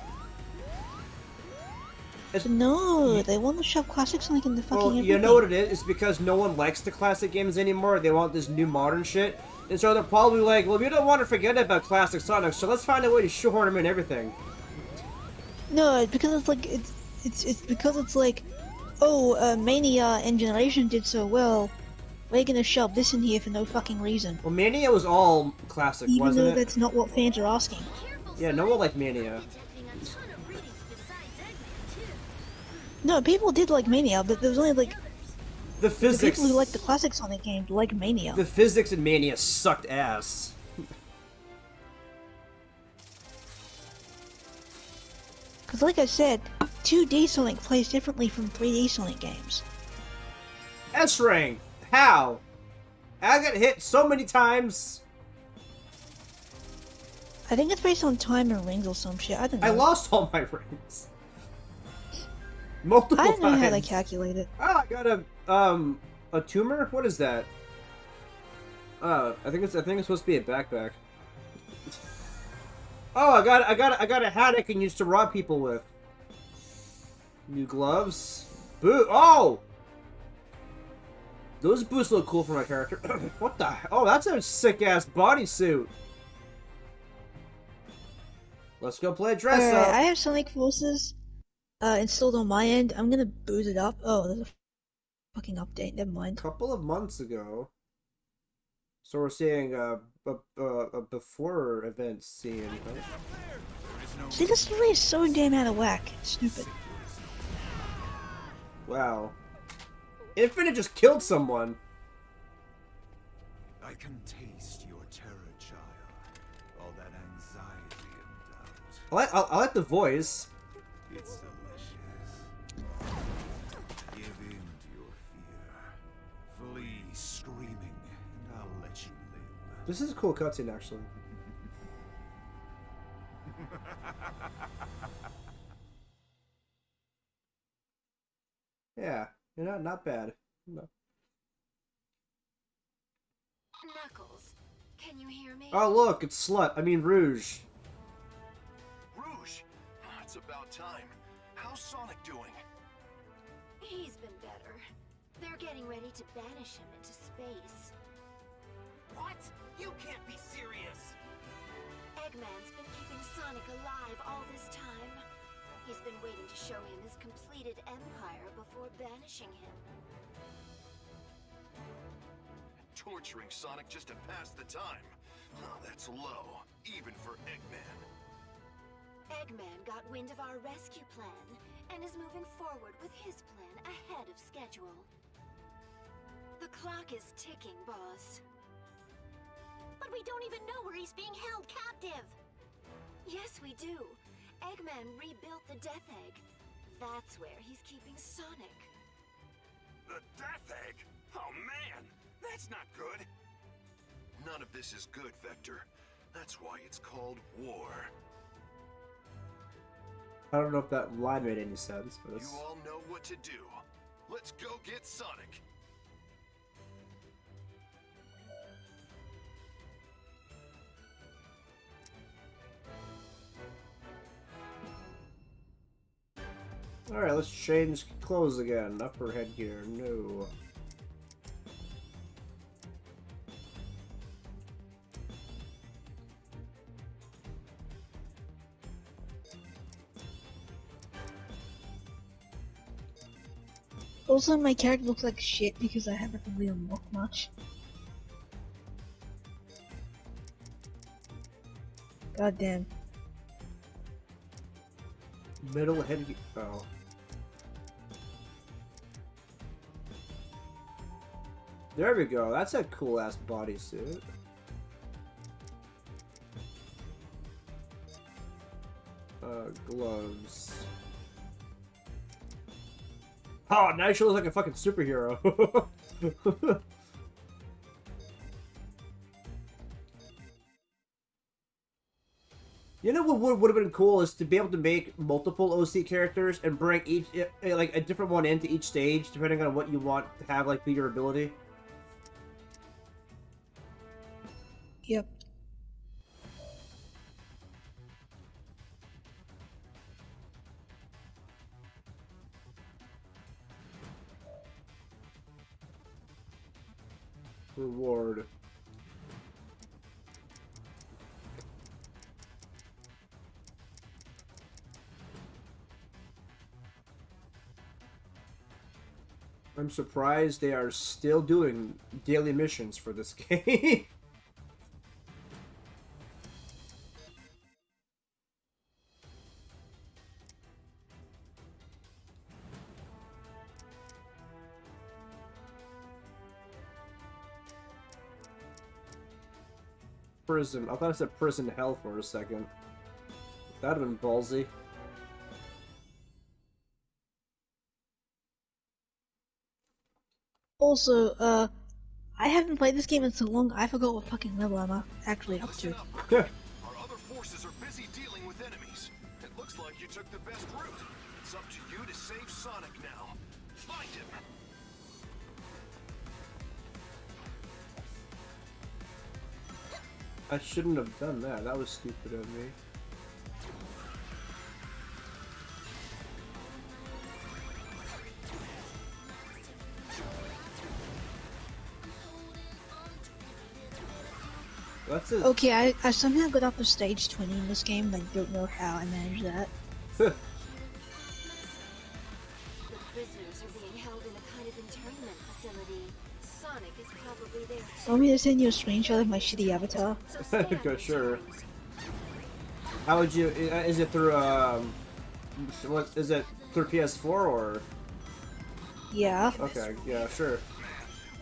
It's, No, they want to shove classic Sonic in the fucking well, everything. you know what it is? It's because no one likes the classic games anymore. They want this new modern shit. And so they're probably like, well, we don't want to forget about classic Sonic, so let's find a way to shoehorn them in everything. No, it's because it's like it's because it's like, oh, Mania and Generation did so well. We're gonna shove this in here for no fucking reason. Well, Mania was all classic, Even wasn't though it? that's not what fans are asking. Careful, Yeah, no one liked Mania. detecting a ton of readings besides Eggman, too. No, people did like Mania, but there was only like The the physics... people who like the classic Sonic games like Mania. The physics in Mania sucked ass. Because like I said, 2D Sonic plays differently from 3D Sonic games. S-Ring! How? I got hit so many times. I think it's based on time and rings or some shit. I don't know. I lost all my rings. Multiple I don't know times. how they calculate it. Ah, I got a tumor? What is that? I think it's supposed to be a backpack. Oh, I got a hat I can use to rob people with. New gloves. Boot. Oh! Those boots look cool for my character. What the? Oh, that's a sick-ass bodysuit. Let's go play dress Alright, up. I have Sonic Forces installed on my end. I'm gonna boot it up. Oh, there's a fucking update. Never mind. A couple of months ago. So we're seeing a before event scene. Huh? See, this story is so damn out of whack. It's stupid. Wow. Infinite just killed someone. I can taste your terror, child. All that anxiety and doubt. I like the voice. It's delicious. Give in to your fear. Flee screaming, and I'll let you live. This is a cool cutscene, actually. Yeah, not bad. No. Knuckles, can you hear me? Oh look, it's Slut. I mean Rouge. Rouge! It's about time. How's Sonic doing? He's been better. They're getting ready to banish him into space. What? You can't be serious! Eggman's been keeping Sonic alive all this time. He's been waiting to show him his completed empire before banishing him. Torturing Sonic just to pass the time. Oh, that's low, even for Eggman. Eggman got wind of our rescue plan and is moving forward with his plan ahead of schedule. The clock is ticking, boss. But we don't even know where he's being held captive. Yes, we do. Eggman rebuilt the Death Egg. That's where he's keeping Sonic. The Death Egg? Oh man, that's not good. None of this is good, Vector. That's why it's called war. I don't know if that line made any sense, but it's... You all know what to do. Let's go get Sonic. Alright, let's change clothes again. Upper headgear, no. Also, my character looks like shit because I haven't really unlocked much. God damn. Middle headgear. Oh. There we go. That's a cool ass bodysuit. Gloves. Oh, now she looks like a fucking superhero. You know what would have been cool is to be able to make multiple OC characters and bring each, like, a different one into each stage, depending on what you want to have, like, be your ability. Yep. Reward. I'm surprised they are still doing daily missions for this game. Prison. I thought I said prison hell for a second. That'd have been ballsy. Also, I haven't played this game in so long, I forgot what fucking level I'm actually up to. Listen up, Mercury. Our other forces are busy dealing with enemies. It looks like you took the best route. It's up to you to save Sonic now. Find him. I shouldn't have done that. That was stupid of me. What's this? Okay, I somehow got up to stage 20 in this game, and I don't know how I managed that. The prisoners are being held in a kind of internment facility. Sonic is probably there too. Want me to send you a screenshot of my shitty avatar? So scan Go, these sure. rooms. How would you? Is it through what is it through PS4 or? Yeah. Okay, yeah, sure.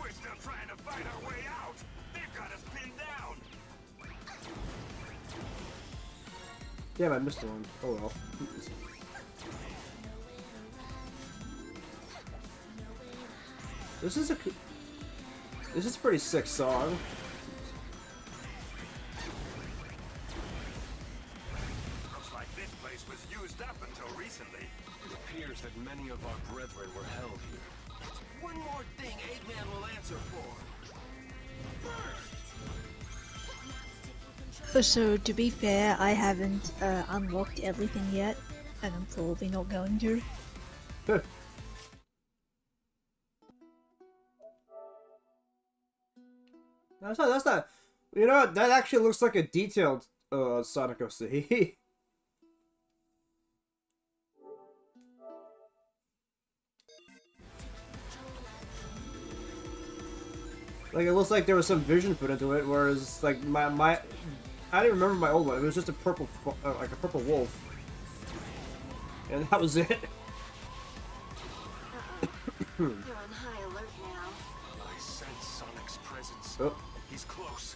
We're still trying to fight our way out. They've got us pinned down. Damn, I missed one. Oh well. This is a pretty sick song. Looks like this place was used up until recently. It appears that many of our brethren were held here. One more thing Eggman will answer for. So, to be fair, I haven't unlocked everything yet, and I'm probably not going to. That's not. You know what? That actually looks like a detailed Sonic OC. Like, it looks like there was some vision put into it, whereas like my I didn't remember my old one. It was just a purple, like a purple wolf, and that was it. They're on high alert now. I sense Sonic's presence. Oh, He's close.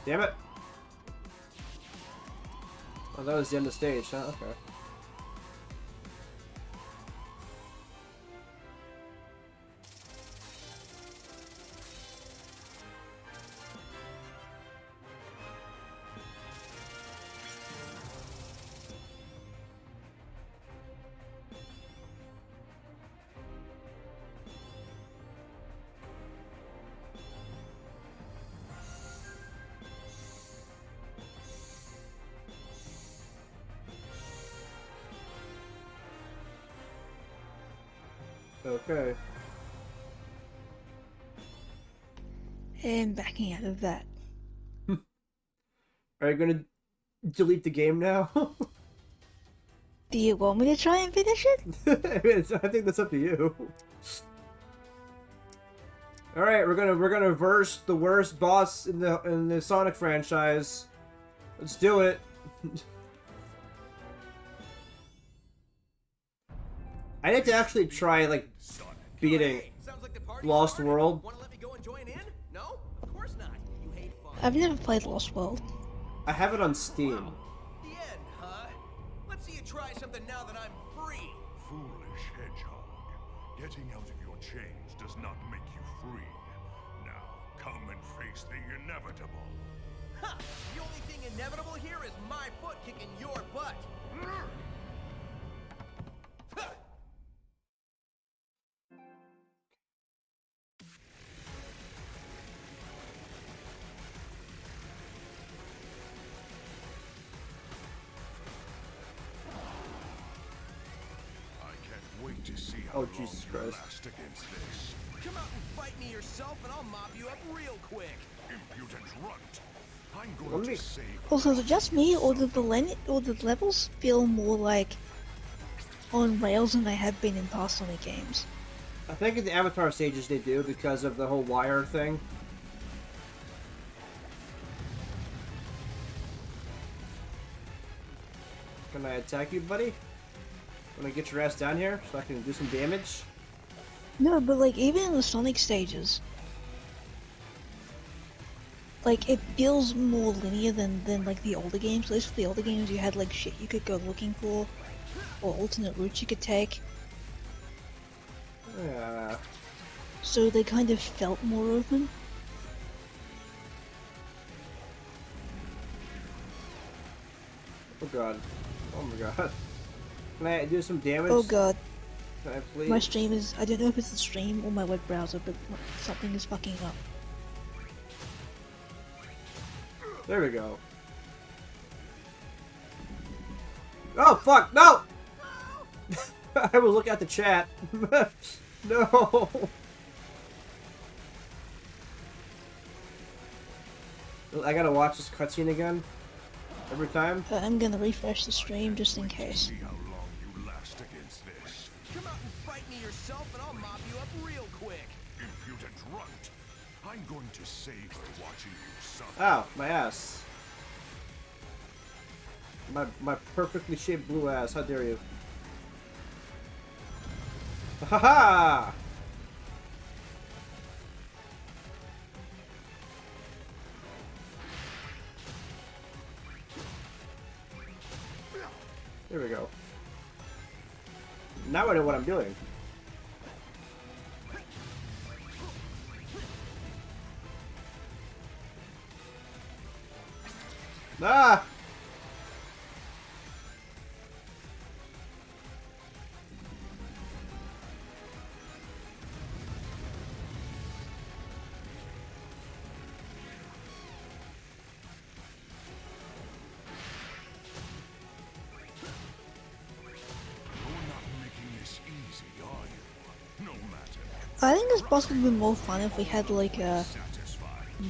damn it! Oh, that was the end of the stage, huh? Okay. Okay. And backing out of that. Are you gonna delete the game now? Do you want me to try and finish it? I think that's up to you. All right, we're gonna verse the worst boss in the Sonic franchise. Let's do it. I need to actually try like beating Sounds like the party Lost started. World. Wanna let me go and join in? No? Of course not. You hate fun. I've never played Lost World. I have it on Steam. The end, huh? Let's see you try something now that I'm free. Foolish hedgehog. Getting out of your chains does not make you free. Now, come and face the inevitable. Ha! The only thing inevitable here is my foot kicking your butt. Ha! I can't wait to see how Oh, long Jesus you Christ. last against this. Come out and fight me yourself and I'll mop you up real quick. Impudent runt. I'm Let going me- to save Also, is it just me, or did the levels feel more like on rails than they have been in past Sonic games? I think in the Avatar stages they do because of the whole wire thing. Can I attack you, buddy? Wanna get your ass down here so I can do some damage? No, but like even in the Sonic stages, like it feels more linear than like the older games. At least for the older games, you had like shit you could go looking for, or alternate routes you could take. Yeah. So they kind of felt more open. Oh god. Oh my god. Can I do some damage? Oh god, Can I please? my stream is, I don't know if it's the stream or my web browser, but something is fucking up. There we go. Oh fuck, no! I was looking at the chat. No. I gotta watch this cutscene again. Every time. I'm gonna refresh the stream just in case. See how long you last against this. Come out and fight me yourself and I'll mop you up real quick. Impudent runt. I'm going to savor watching you suffer. Ow, my ass. My perfectly shaped blue ass. How dare you? Ha ha! There we go. Now I know what I'm doing. Ah! I think this boss would be more fun if we had like a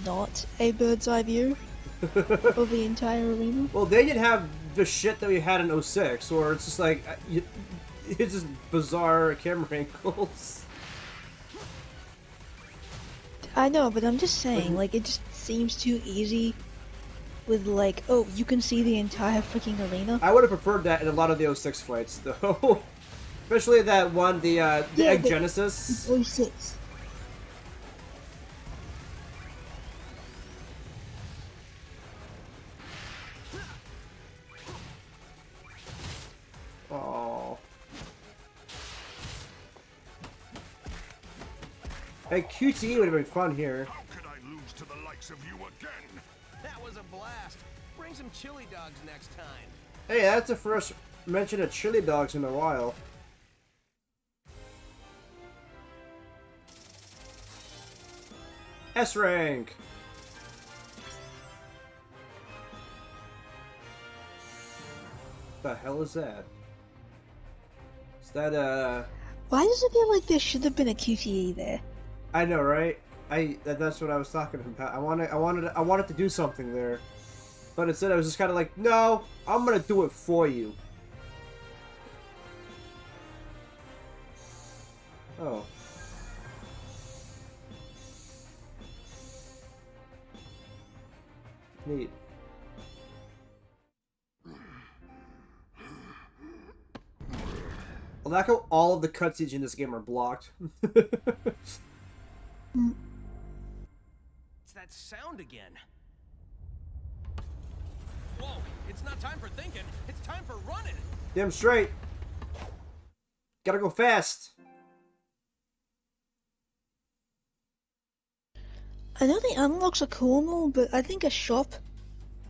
not a bird's eye view of the entire arena. Well, they didn't have the shit that we had in 06, or it's just like it's just bizarre camera angles. I know, but I'm just saying, like, it just seems too easy with, like, oh, you can see the entire freaking arena. I would have preferred that in a lot of the 06 fights, though. Especially that one, the Egg Genesis. 06. Oh. Hey, QTE would have been fun here. How could I lose to the likes of you again? That was a blast. Bring some chili dogs next time. Hey, that's the first mention of chili dogs in a while. S rank. The hell is that? Is that Why does it feel like there should have been a QTE there? I know, right? That's what I was talking about. I wanted to do something there, but instead I was just kind of like, no, I'm gonna do it for you. Oh. Neat. I like how all of the cutscenes in this game are blocked. It's that sound again. Whoa, it's not time for thinking. It's time for running. Damn straight. Gotta go fast. I know the unlocks are cool and all, but I think a shop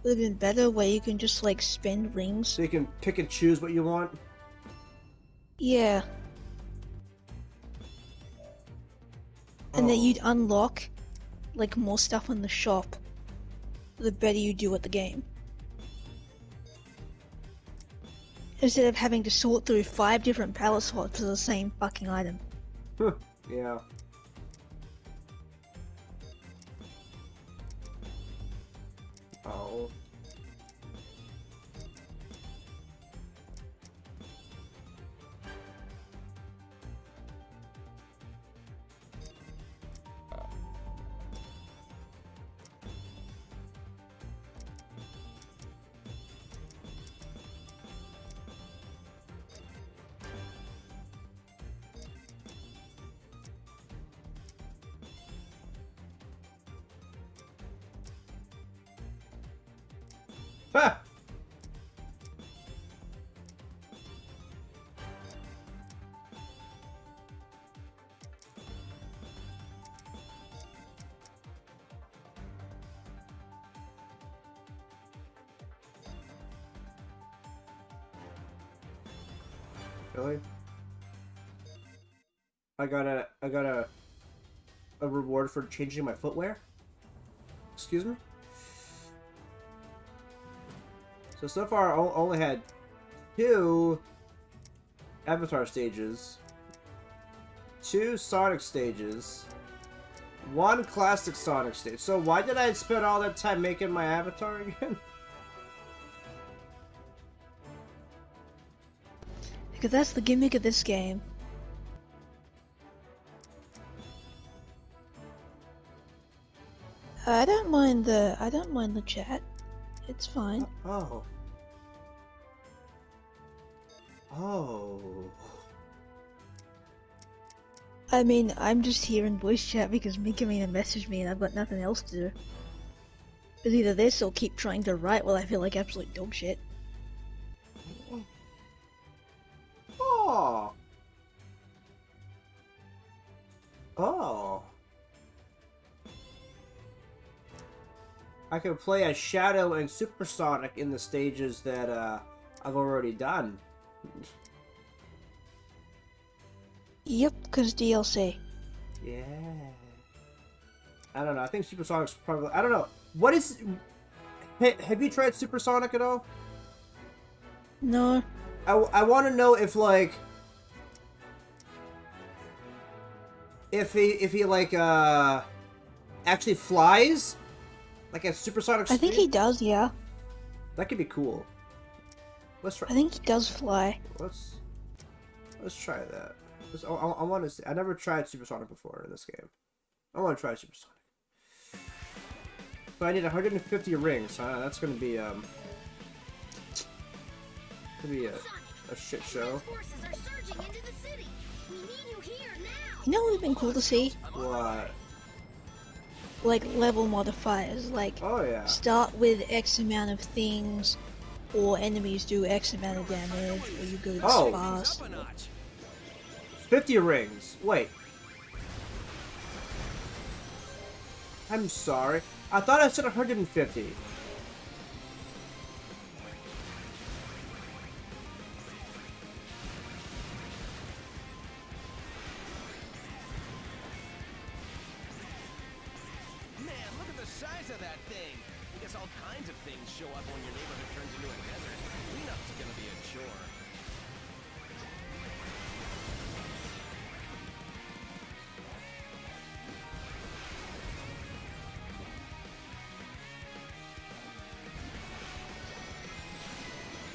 would have been better where you can just, like, spend rings. So you can pick and choose what you want. Yeah. And that you'd unlock, like, more stuff in the shop the better you do at the game. Instead of having to sort through 5 different palette slots for the same fucking item. Yeah. Oh. Ha! Really? I got a reward for changing my footwear? Excuse me? So far I only had 2 Avatar stages. 2 Sonic stages. 1 classic Sonic stage. So why did I spend all that time making my avatar again? Because that's the gimmick of this game. I don't mind the chat. It's fine. Oh. Oh. I mean, I'm just here in voice chat because Mikamina messaged me and I've got nothing else to do. It's either this or keep trying to write while I feel like absolute dog shit. Oh. Oh. I can play as Shadow and Supersonic in the stages that I've already done. Yep, because DLC. Yeah. I don't know. I think Supersonic's probably... I don't know. What is... Have you tried Supersonic at all? No. I want to know if, like... If he like, actually flies? Like at supersonic speed? I think he does, yeah. That could be cool. Let's try... I think he does fly. Let's try that. I want to see. I never tried Supersonic before in this game. I want to try Supersonic. So I need 150 rings. That's gonna be a shit show. You know what would have been cool to see? What? Like level modifiers, like Oh yeah. start with X amount of things, or enemies do X amount of damage, or you go this Oh. fast. 50 rings. Wait. I'm sorry. I thought I said 150. Man, look at the size of that thing. I guess all kinds of things show up when your neighborhood turns into a desert. Cleanup's gonna be a chore.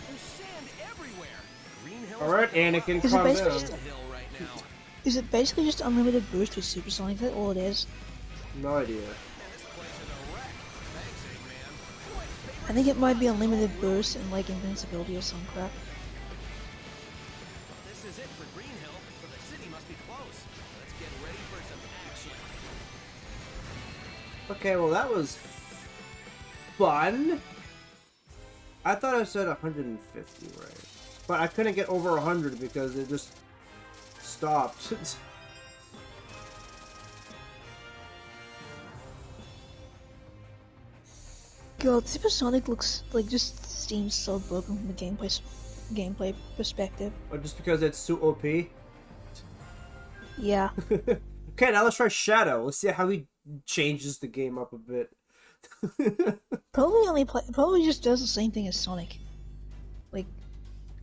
There's sand everywhere. Green Hill's Alright, looking a lot Anakin, like Is it calm basically down. just- Hill right now. Is it basically just unlimited boost with supersonic? Is that all it is? No idea. Man, this place is a wreck. Thanks, Eggman. One of my favorite I think it might be unlimited boost and like invincibility or some crap. This is it for Green Hill, so the city must be close. Let's get ready for some action. Okay, well that was fun. I thought I said 150, right? But I couldn't get over 100 because it just stopped. God, supersonic looks like just seems so broken from the gameplay perspective. Or just because it's so OP? Yeah. Okay, now let's try Shadow. Let's see how he changes the game up a bit. Probably just does the same thing as Sonic. Like,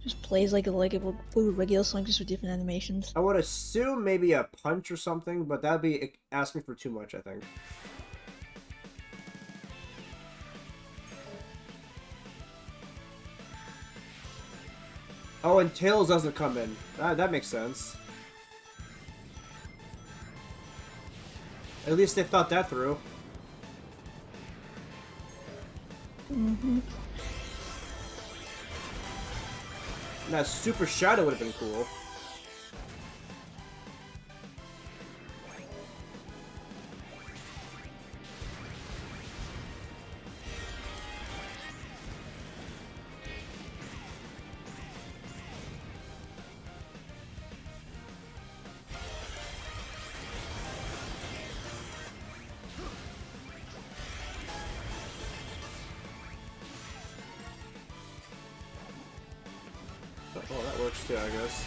just plays like it would with regular Sonic, just with different animations. I would assume maybe a punch or something, but that'd be asking for too much, I think. Oh, and Tails doesn't come in. That makes sense. At least they thought that through. Mm-hmm. That Super Shadow would have been cool. Oh, that works too, I guess.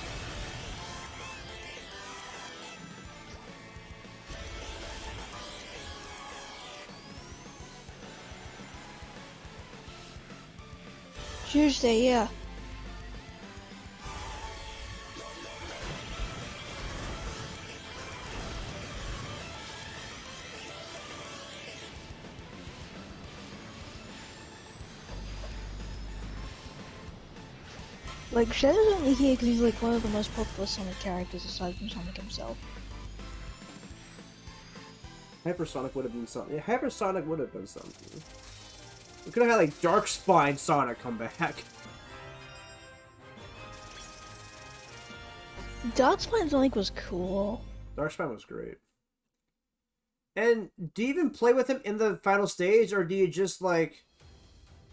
Tuesday, yeah. Like, Shadow's only here because he's like one of the most popular Sonic characters aside from Sonic himself. Hypersonic would have been something. Yeah, Hypersonic would have been something. We could have had like Darkspine Sonic come back. Darkspine Sonic was cool. Darkspine was great. And do you even play with him in the final stage, or do you just like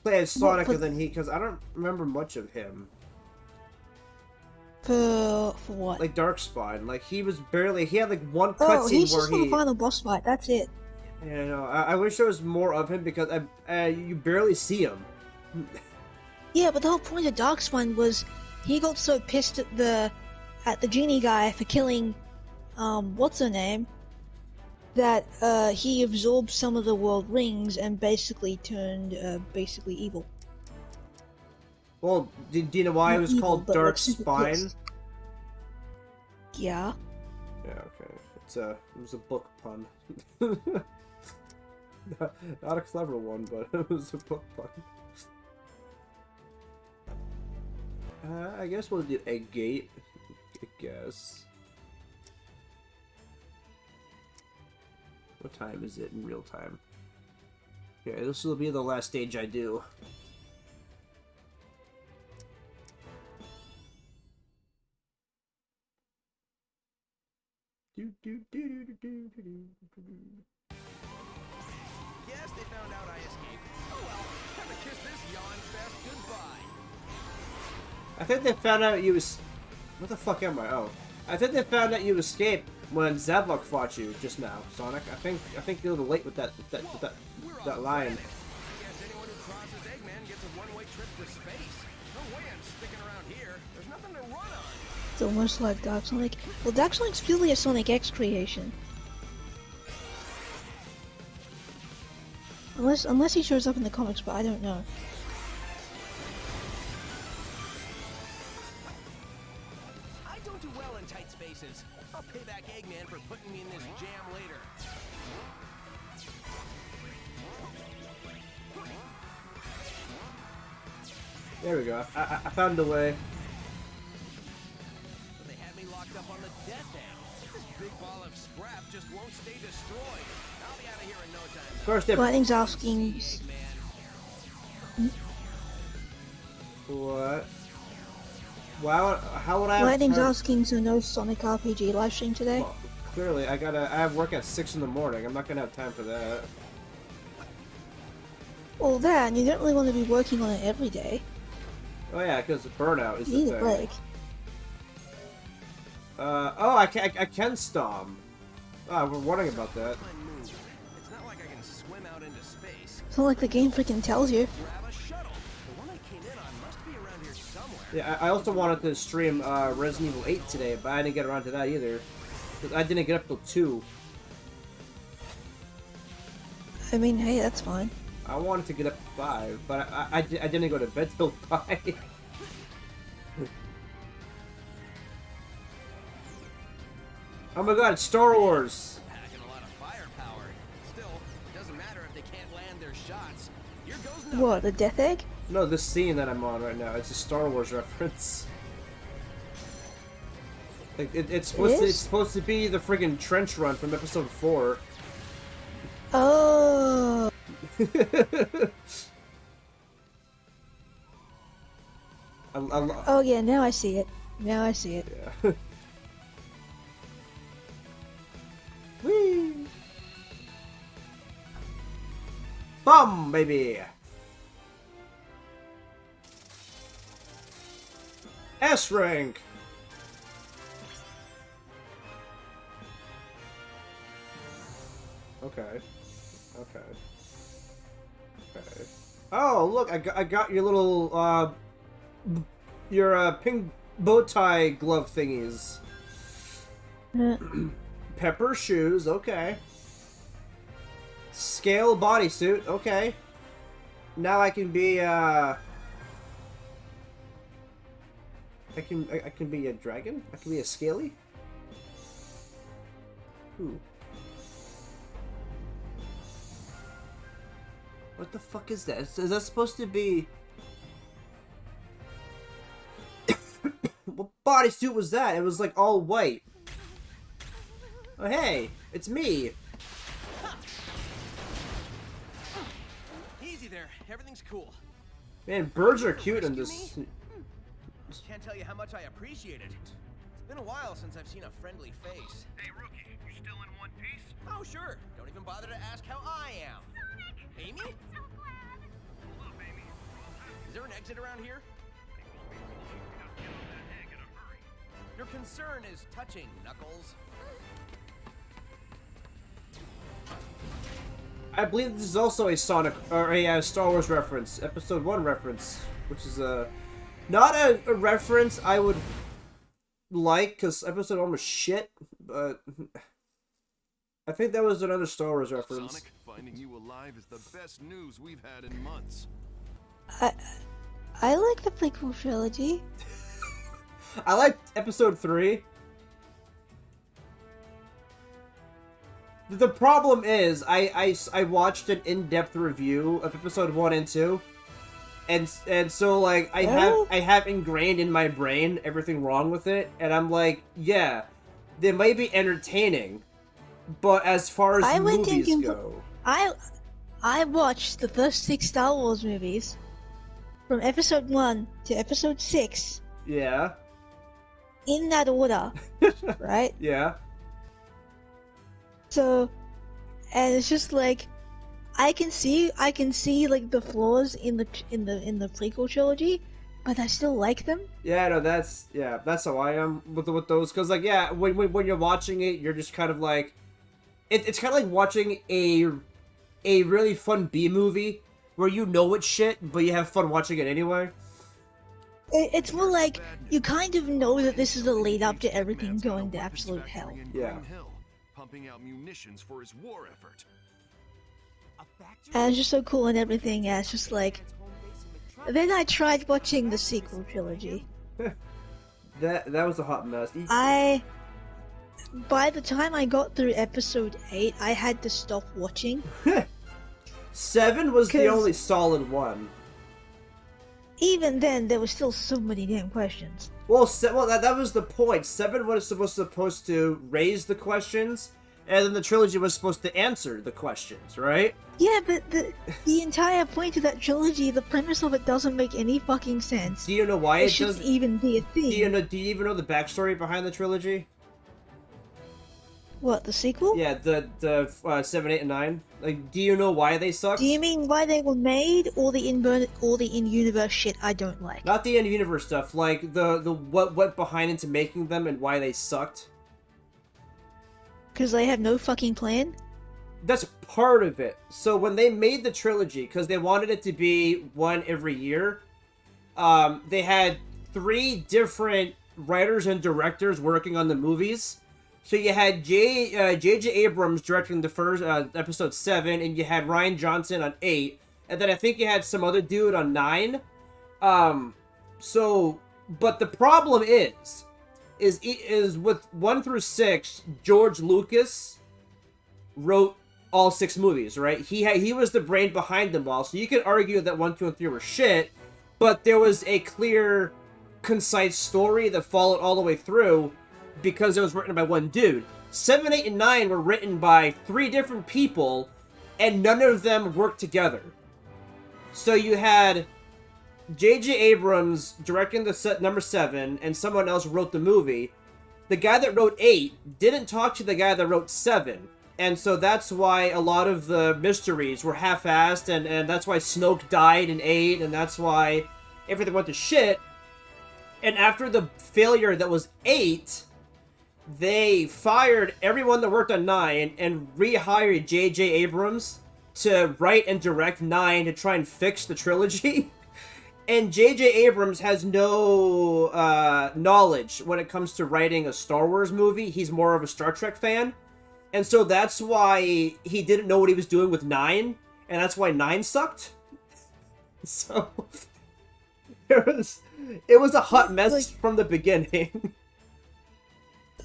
play as Sonic and then he? Because I don't remember much of him. For what? Like Darkspine, like he was barely. He had like one Oh, he's cutscene where just for the final boss fight. That's it. Yeah, no, I wish there was more of him because you barely see him. Yeah, but the whole point of Darkspine was he got so pissed at the genie guy for killing what's her name, that he absorbed some of the world rings and basically turned basically evil. Well, do you know why it was called Darkspine? Yeah. Yeah, okay. It was a book pun. Not a clever one, but it was a book pun. I guess we'll do a gate. I guess. What time is it in real time? Yeah, this will be the last stage I do. Guess they found out I escaped. Oh well, time to kiss this yawn fest goodbye. I think they found out you was. What the fuck am I? Oh, I think they found out you escaped when Zavok fought you just now, Sonic. I think you're a little late with that line. I guess anyone who crosses Eggman gets a one-way trip to space. No way I'm sticking around here. There's nothing to run on. It's almost like Dark Sonic. Well, Dark Sonic's purely a Sonic X creation. Unless he shows up in the comics, but I don't know. I don't do well in tight spaces. I'll pay back Eggman for putting me in this jam later. There we go. I found a way. But they had me locked up on the death end. This big ball of scrap just won't stay destroyed. I'll be out of here in no time. Of course, they. Lightning's asking. What? Wow. How would I? Lightning's asking, so no Sonic RPG live stream today. Well, clearly, I have work at 6 in the morning. I'm not gonna have time for that. Well, that, and you don't really want to be working on it every day. Oh yeah, because burnout is You need the a thing. break. Oh, I can stomp. Oh, we're wondering about that. It's not like I can swim out into space. It's not like the game freaking tells you. Grab a shuttle. The one I came in on must be around here somewhere. Yeah, I also wanted to stream Resident Evil 8 today, but I didn't get around to that either. 'Cause I didn't get up till 2. I mean, hey, that's fine. I wanted to get up to 5, but I didn't go to bed till 5. Oh my god, it's Star Wars! Packing a lot of firepower. Still, it doesn't matter if they can't land their shots. Here goes nothing. What, the Death Egg? No, this scene that I'm on right now, it's a Star Wars reference. Like, it's supposed to be the friggin' trench run from episode 4. Oh. Oh yeah, now I see it. Now I see it. Yeah. Whee! Bum, baby! S rank! Okay. Okay. Okay. Oh, look, I got your little, your, pink bow tie glove thingies. Pepper shoes, okay. Scale bodysuit, okay. Now I can be, I can be a dragon? I can be a scaly? Ooh. What the fuck is that? Is that supposed to be... bodysuit was that? It was like all white. Oh hey, it's me. Easy there. Everything's cool. Man, birds are cute in this. Can't tell you how much I appreciate it. It's been a while since I've seen a friendly face. Hey, rookie, you still in one piece? Oh, sure. Don't even bother to ask how I am. Sonic! Amy? I'm so glad! Hold up, Amy. Is there an exit around here? Get on that egg in a hurry. Your concern is touching, Knuckles. I believe this is also a Sonic or a Star Wars reference, Episode 1 reference, which is not a reference I would like because Episode 1 was shit, but I think that was another Star Wars reference. Sonic, finding you alive is the best news we've had in months. I like the prequel trilogy. I liked Episode 3. The problem is, I watched an in-depth review of Episode 1 and 2, and so like I have ingrained in my brain everything wrong with it, and I'm like, yeah, they might be entertaining, but as far as movies go, I watched the first 6 Star Wars movies from Episode 1 to Episode 6 yeah, in that order, right? yeah. So, and it's just like, I can see like the flaws in the prequel trilogy, but I still like them. Yeah, no, that's how I am with those, because like, yeah, when you're watching it, you're just kind of like, it's kind of like watching a really fun B movie where you know it's shit, but you have fun watching it anyway. It's more like you kind of know that this is the lead up to everything going to absolute hell. Yeah. Pumping out munitions for his war effort. And it's just so cool and everything. Yeah, it's just like. Then I tried watching the sequel trilogy. That was a hot mess. By the time I got through Episode 8, I had to stop watching. 7 was the only solid one. Even then, there were still so many damn questions. Well, that was the point. 7 was supposed to raise the questions, and then the trilogy was supposed to answer the questions, right? Yeah, but the entire point of that trilogy, the premise of it doesn't make any fucking sense. Do you know why it shouldn't even be a thing. Do you even know the backstory behind the trilogy? What, the sequel? Yeah, the 7, 8, and 9. Like, do you know why they sucked? Do you mean why they were made, or the in-universe shit I don't like? Not the in-universe stuff, like the what went behind into making them and why they sucked. Because they have no fucking plan? That's part of it. So when they made the trilogy, because they wanted it to be one every year, they had 3 different writers and directors working on the movies. So you had J.J. Abrams directing the first episode 7, and you had Rian Johnson on 8, and then I think you had some other dude on 9. But the problem is with 1 through 6, George Lucas wrote all 6 movies, right? He was the brain behind them all, so you could argue that 1, 2, and 3 were shit, but there was a clear, concise story that followed all the way through, because it was written by one dude. 7, 8, and 9 were written by 3 different people, and none of them worked together. So you had J.J. Abrams directing the number 7, and someone else wrote the movie. The guy that wrote 8 didn't talk to the guy that wrote 7, and so that's why a lot of the mysteries were half-assed, and that's why Snoke died in 8, and that's why everything went to shit. And after the failure that was 8... they fired everyone that worked on 9 and rehired J.J. Abrams to write and direct 9 to try and fix the trilogy. And J.J. Abrams has no knowledge when it comes to writing a Star Wars movie. He's more of a Star Trek fan. And so that's why he didn't know what he was doing with 9. And that's why 9 sucked. So it was a hot mess from the beginning.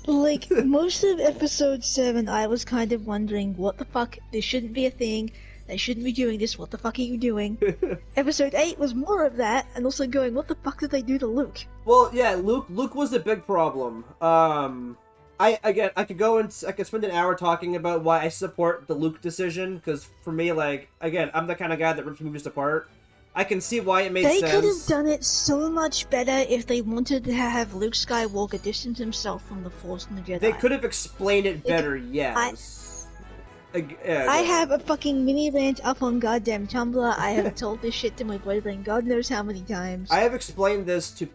Like, most of Episode 7, I was kind of wondering, what the fuck, this shouldn't be a thing, they shouldn't be doing this, what the fuck are you doing? Episode 8 was more of that, and also going, what the fuck did they do to Luke? Well, yeah, Luke was the big problem. I could spend an hour talking about why I support the Luke decision, because for me, like, again, I'm the kind of guy that rips movies apart. I can see why it made sense. They could have done it so much better if they wanted to have Luke Skywalker distance himself from the Force and the Jedi. They could have explained it better, yes. I have a fucking mini rant up on goddamn Tumblr. I have told this shit to my boyfriend God knows how many times. I have explained this to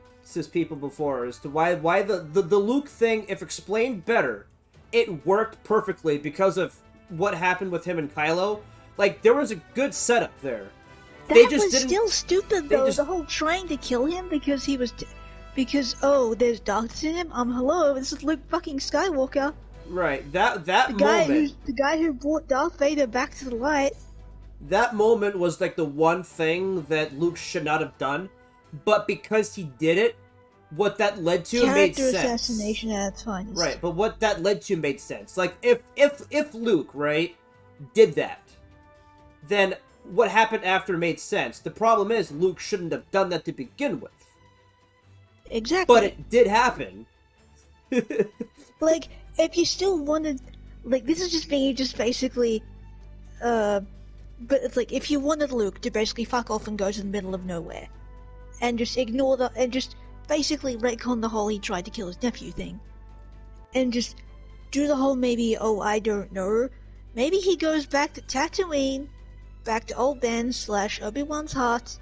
people before as to why the Luke thing, if explained better, it worked perfectly because of what happened with him and Kylo. Like, there was a good setup there. That was still stupid, though. The whole trying to kill him because he was... there's darkness in him? Hello, this is Luke fucking Skywalker. Right, that the guy who brought Darth Vader back to the light. That moment was, like, the one thing that Luke should not have done. But because he did it, what that led to made sense. Character assassination at its finest. Right, but what that led to made sense. Like, if Luke, right, did that, then... what happened after made sense. The problem is, Luke shouldn't have done that to begin with. Exactly. But it did happen. Like, if you still wanted... Like, this is just me, just basically... But it's like, if you wanted Luke to basically fuck off and go to the middle of nowhere, and just ignore the... and just basically retcon the whole he tried to kill his nephew thing, and just do the whole maybe, I don't know, maybe he goes back to Tatooine, back to old Ben / Obi-Wan's heart,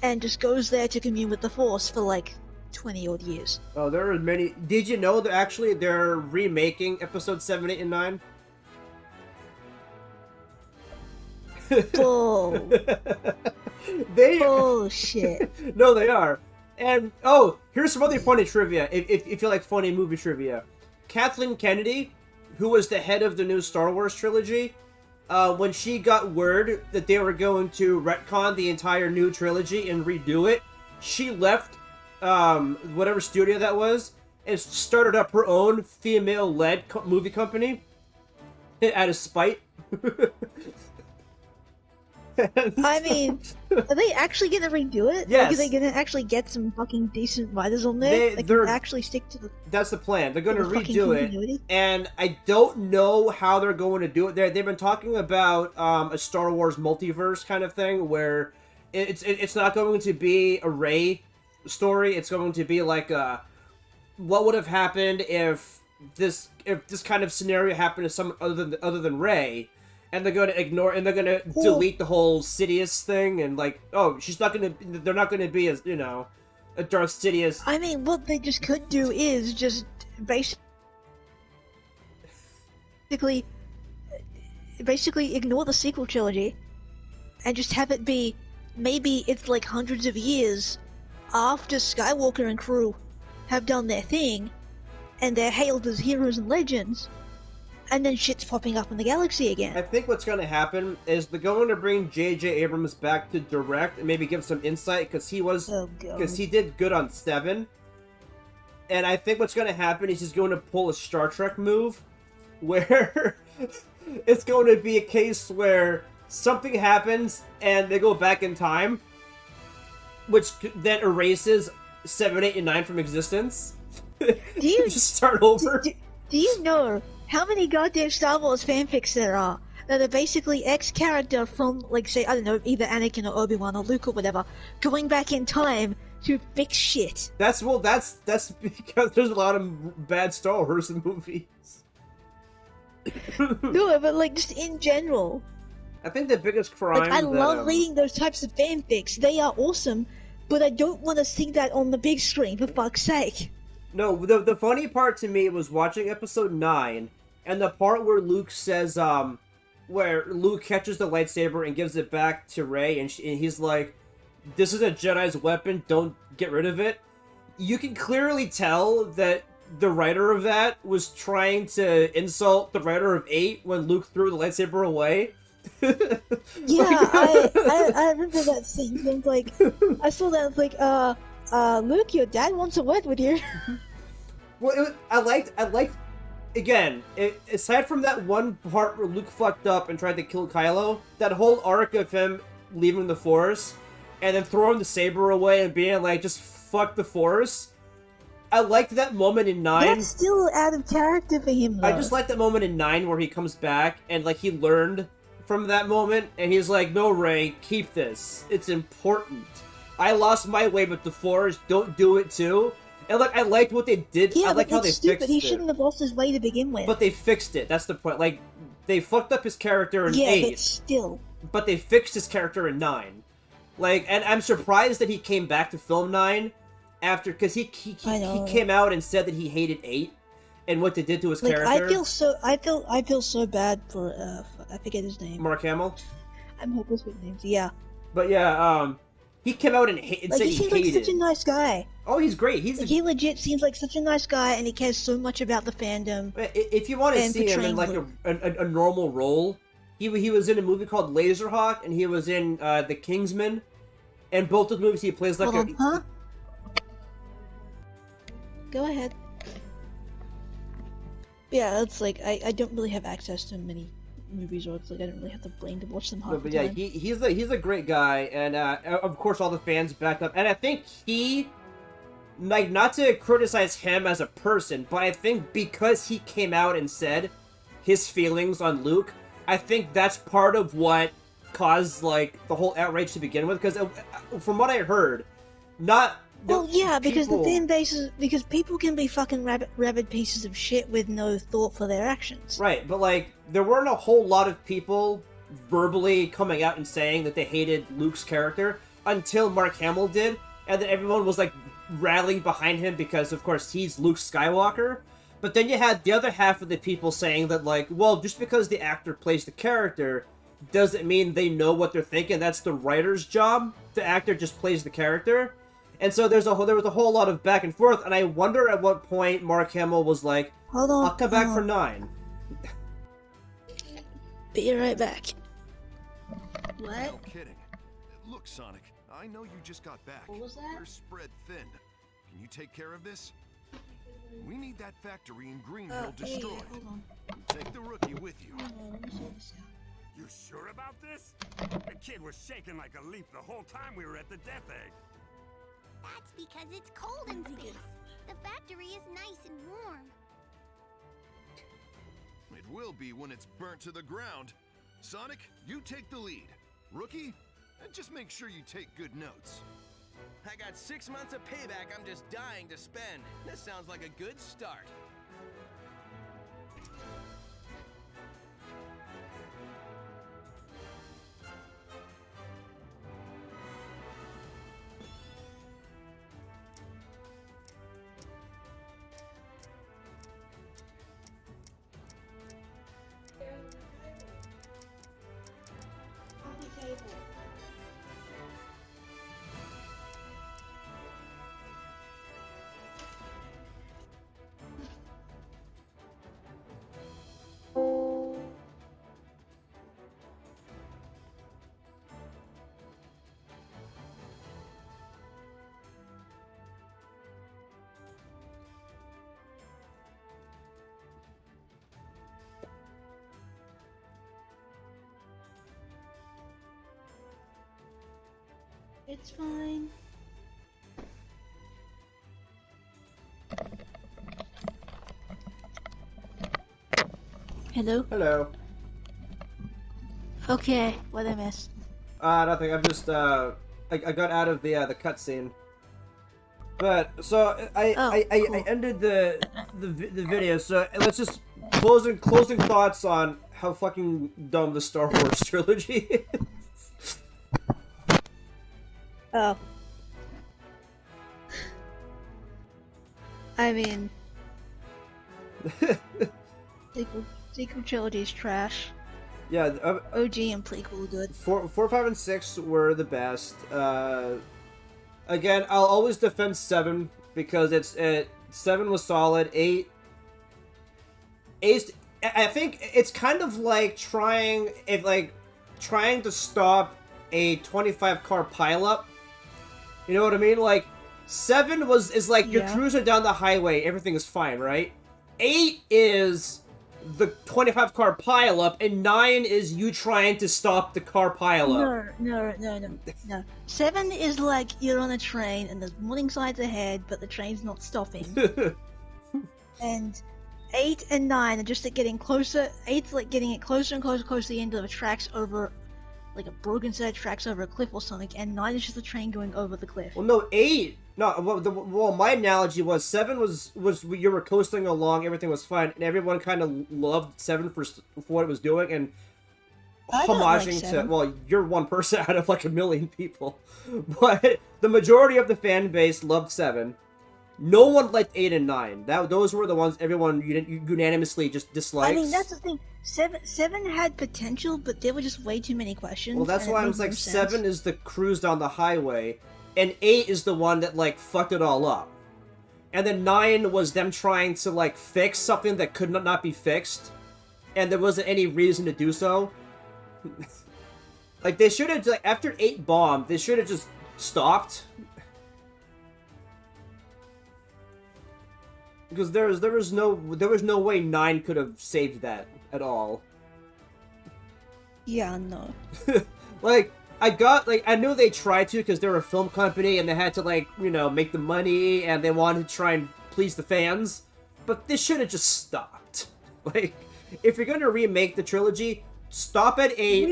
and just goes there to commune with the Force for like 20 odd years. Oh, there are many. Did you know that actually they're remaking episodes 7, 8, and 9? Bull. Bullshit. No, they are. And here's some other funny trivia. If you like funny movie trivia, Kathleen Kennedy, who was the head of the new Star Wars trilogy, when she got word that they were going to retcon the entire new trilogy and redo it, she left whatever studio that was and started up her own female-led movie company out of spite. I mean, are they actually gonna redo it? Yes. Like, are they gonna actually get some fucking decent writers on there? They can actually stick to the... That's the plan. They're gonna redo it, and I don't know how they're going to do it. They've been talking about a Star Wars multiverse kind of thing, where it's not going to be a Rey story. It's going to be like what would have happened if this kind of scenario happened to someone other than Rey. And they're going to ignore, and they're going to delete the whole Sidious thing, and like, they're not going to be as, a Darth Sidious. I mean, what they just could do is just basically ignore the sequel trilogy, and just have it be, maybe it's like hundreds of years after Skywalker and crew have done their thing, and they're hailed as heroes and legends. And then shit's popping up in the galaxy again. I think what's going to happen is they're going to bring J.J. Abrams back to direct and maybe give some insight, because he did good on 7. And I think what's going to happen is he's going to pull a Star Trek move, where it's going to be a case where something happens and they go back in time, which then erases 7, 8, and 9 from existence. Do you just start over? Do you know how many goddamn Star Wars fanfics there are that are basically X-character from, like, say, I don't know, either Anakin or Obi-Wan or Luke or whatever, going back in time to fix shit? That's because there's a lot of bad Star Wars movies. No, but, like, just in general. I think the biggest crime I love reading those types of fanfics. They are awesome, but I don't want to see that on the big screen, for fuck's sake. No, the funny part to me was watching episode 9, and the part where Luke says, where Luke catches the lightsaber and gives it back to Rey, and he's like, "This is a Jedi's weapon, don't get rid of it." You can clearly tell that the writer of that was trying to insult the writer of 8 when Luke threw the lightsaber away. Yeah, I remember that scene. And like, I saw that, I was like, Luke, your dad wants to work with you. Well, I liked again, aside from that one part where Luke fucked up and tried to kill Kylo, that whole arc of him leaving the Force and then throwing the saber away and being like, just fuck the Force. I liked that moment in 9. That's still out of character for him, though. I just like that moment in 9 where he comes back and, like, he learned from that moment and he's like, no, Rey, keep this. It's important. I lost my way with the Force. Don't do it, too. And, like, I liked what they did. Yeah, I like how they stupid. fixed He it. shouldn't have lost his way to begin with. But they fixed it. That's the point. Like, they fucked up his character in yeah, 8. but still. But they fixed his character in 9. Like, and I'm surprised that he came back to film 9 after, because he came out and said that he hated 8 and what they did to his character. I feel so bad for I forget his name. Mark Hamill. I'm hopeless with names. Yeah. But yeah, he came out and said he he seems hated. like such a nice guy. Oh, he's great. He legit seems like such a nice guy, and he cares so much about the fandom. If you want to see him in like a normal role, he was in a movie called Laserhawk, and he was in The Kingsman, and both those movies he plays like Huh? Go ahead. Yeah, it's like I don't really have access to many movies, or it's like I don't really have the brain to watch them half the yeah, time. he's a great guy, and of course all the fans backed up, and I think he, like, not to criticize him as a person, but I think because he came out and said his feelings on Luke, I think that's part of what caused, like, the whole outrage to begin with, because from what I heard, Well, yeah, because the fan base is... Because people can be fucking rabid pieces of shit with no thought for their actions. Right, but, like, there weren't a whole lot of people verbally coming out and saying that they hated Luke's character until Mark Hamill did, and then everyone was, like, rallying behind him because, of course, he's Luke Skywalker. But then you had the other half of the people saying that, like, well, just because the actor plays the character doesn't mean they know what they're thinking. That's the writer's job. The actor just plays the character. And so there was a whole lot of back and forth, and I wonder at what point Mark Hamill was like, Hold on. I'll come back for 9. Be right back. What? No kidding. Look, Sonic, I know you just got back. What was that? We're spread thin. Can you take care of this? We need that factory in Green Hill destroyed. Yeah, hold on. Take the rookie with you. Let me sort this out. You sure about this? The kid was shaking like a leaf the whole time we were at the Death Egg. That's because it's cold in space. The factory is nice and warm. It will be when it's burnt to the ground. Sonic, you take the lead. Rookie, just make sure you take good notes. I got 6 months of payback I'm just dying to spend. This sounds like a good start. It's fine. Hello? Hello. Okay, what I missed? Nothing. I'm just, I got out of the cutscene. But, so, I ended the video, so let's just, closing thoughts on how fucking dumb the Star Wars trilogy is. Oh. I mean... sequel trilogy is trash. Yeah, OG and prequel are good. 4, 5, and 6 were the best. Again, I'll always defend 7 because 7 was solid. 8, I think it's kind of like trying to stop a 25 car pileup. You know what I mean? Like 7 is like you're cruising down the highway, everything is fine, right? 8 is the 25 car pileup, and 9 is you trying to stop the car pileup. No. 7 is like you're on a train and there's warning signs ahead, but the train's not stopping. And 8 and 9 are just like getting closer. 8's like getting it closer and closer to the end of the tracks over, like a broken set of tracks over a cliff or something, and 9 is just the train going over the cliff. Well, no, 8. No, well, my analogy was 7 was you were coasting along, everything was fine, and everyone kind of loved 7 for what it was doing, and I don't like homaging to, 7. well, you're one person out of like a million people, but the majority of the fan base loved 7. No one liked 8 and 9. Those were the ones everyone unanimously just disliked. I mean, that's the thing. 7 had potential, but there were just way too many questions. Well, that's and it why I made was like, no sense. 7 is the cruise down the highway, and 8 is the one that, like, fucked it all up. And then 9 was them trying to, like, fix something that could not be fixed, and there wasn't any reason to do so. Like, they should have, like, after 8 bombed, they should have just stopped. Because there was no way 9 could have saved that at all. Yeah, no. Like, I knew they tried to because they're a film company and they had to, like, you know, make the money and they wanted to try and please the fans. But this should have just stopped. Like, if you're gonna remake the trilogy, stop at 8.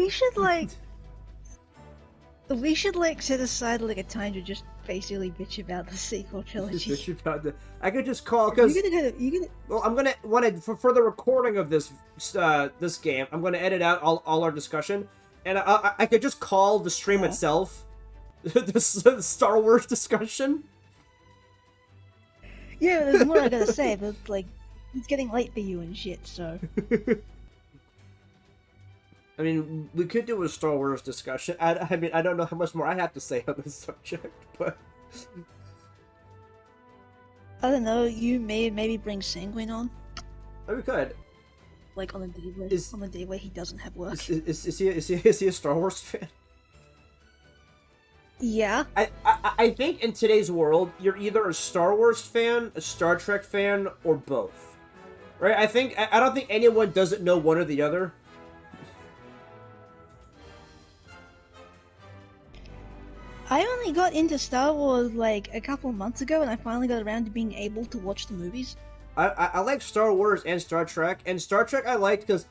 We should set aside like a time to just basically bitch about the sequel trilogy. Bitch about I could just call because well, I'm gonna for the recording of this this game, I'm gonna edit out all our discussion, and I could just call the stream itself this Star Wars discussion. Yeah, there's more I gotta say, but like it's getting late for you and shit. So I mean, we could do a Star Wars discussion. I mean, I don't know how much more I have to say on this subject, but I don't know. You maybe bring Sanguine on, we could. like on a day where he doesn't have work. Is he a Star Wars fan? Yeah. I think in today's world, you're either a Star Wars fan, a Star Trek fan, or both. Right? I don't think anyone doesn't know one or the other. I only got into Star Wars like a couple months ago, and I finally got around to being able to watch the movies. I like Star Wars and Star Trek, and Star Trek I liked because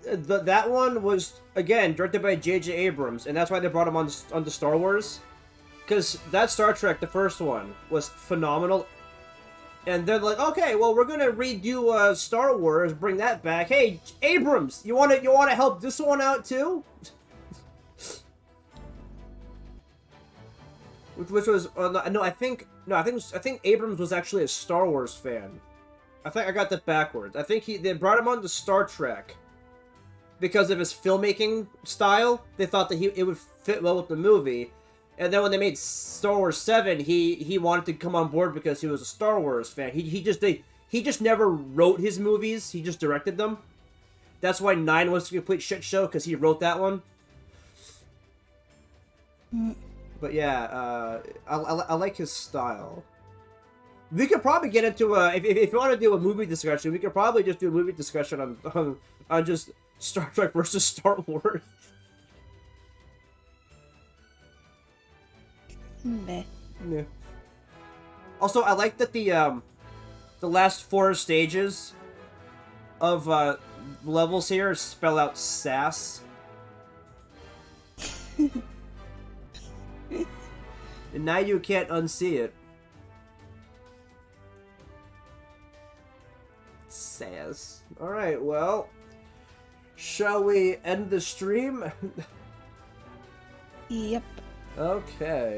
that one was, again, directed by J.J. Abrams, and that's why they brought him on to Star Wars. Because that Star Trek, the first one, was phenomenal. And they're like, okay, well, we're gonna redo Star Wars, bring that back. Hey, Abrams, you wanna help this one out too? Which was I think Abrams was actually a Star Wars fan. I think I got that backwards. I think they brought him on to Star Trek because of his filmmaking style. They thought that it would fit well with the movie. And then when they made Star Wars 7, he wanted to come on board because he was a Star Wars fan. He just never wrote his movies. He just directed them. That's why 9 was a complete shit show, because he wrote that one. But yeah, I like his style. We could probably get into if you want to do a movie discussion, we could probably just do a movie discussion on just Star Trek versus Star Wars. Meh. Yeah. Also, I like that the last 4 stages of levels here spell out sass. And now you can't unsee it. Sass. Alright, well, shall we end the stream? Yep. Okay.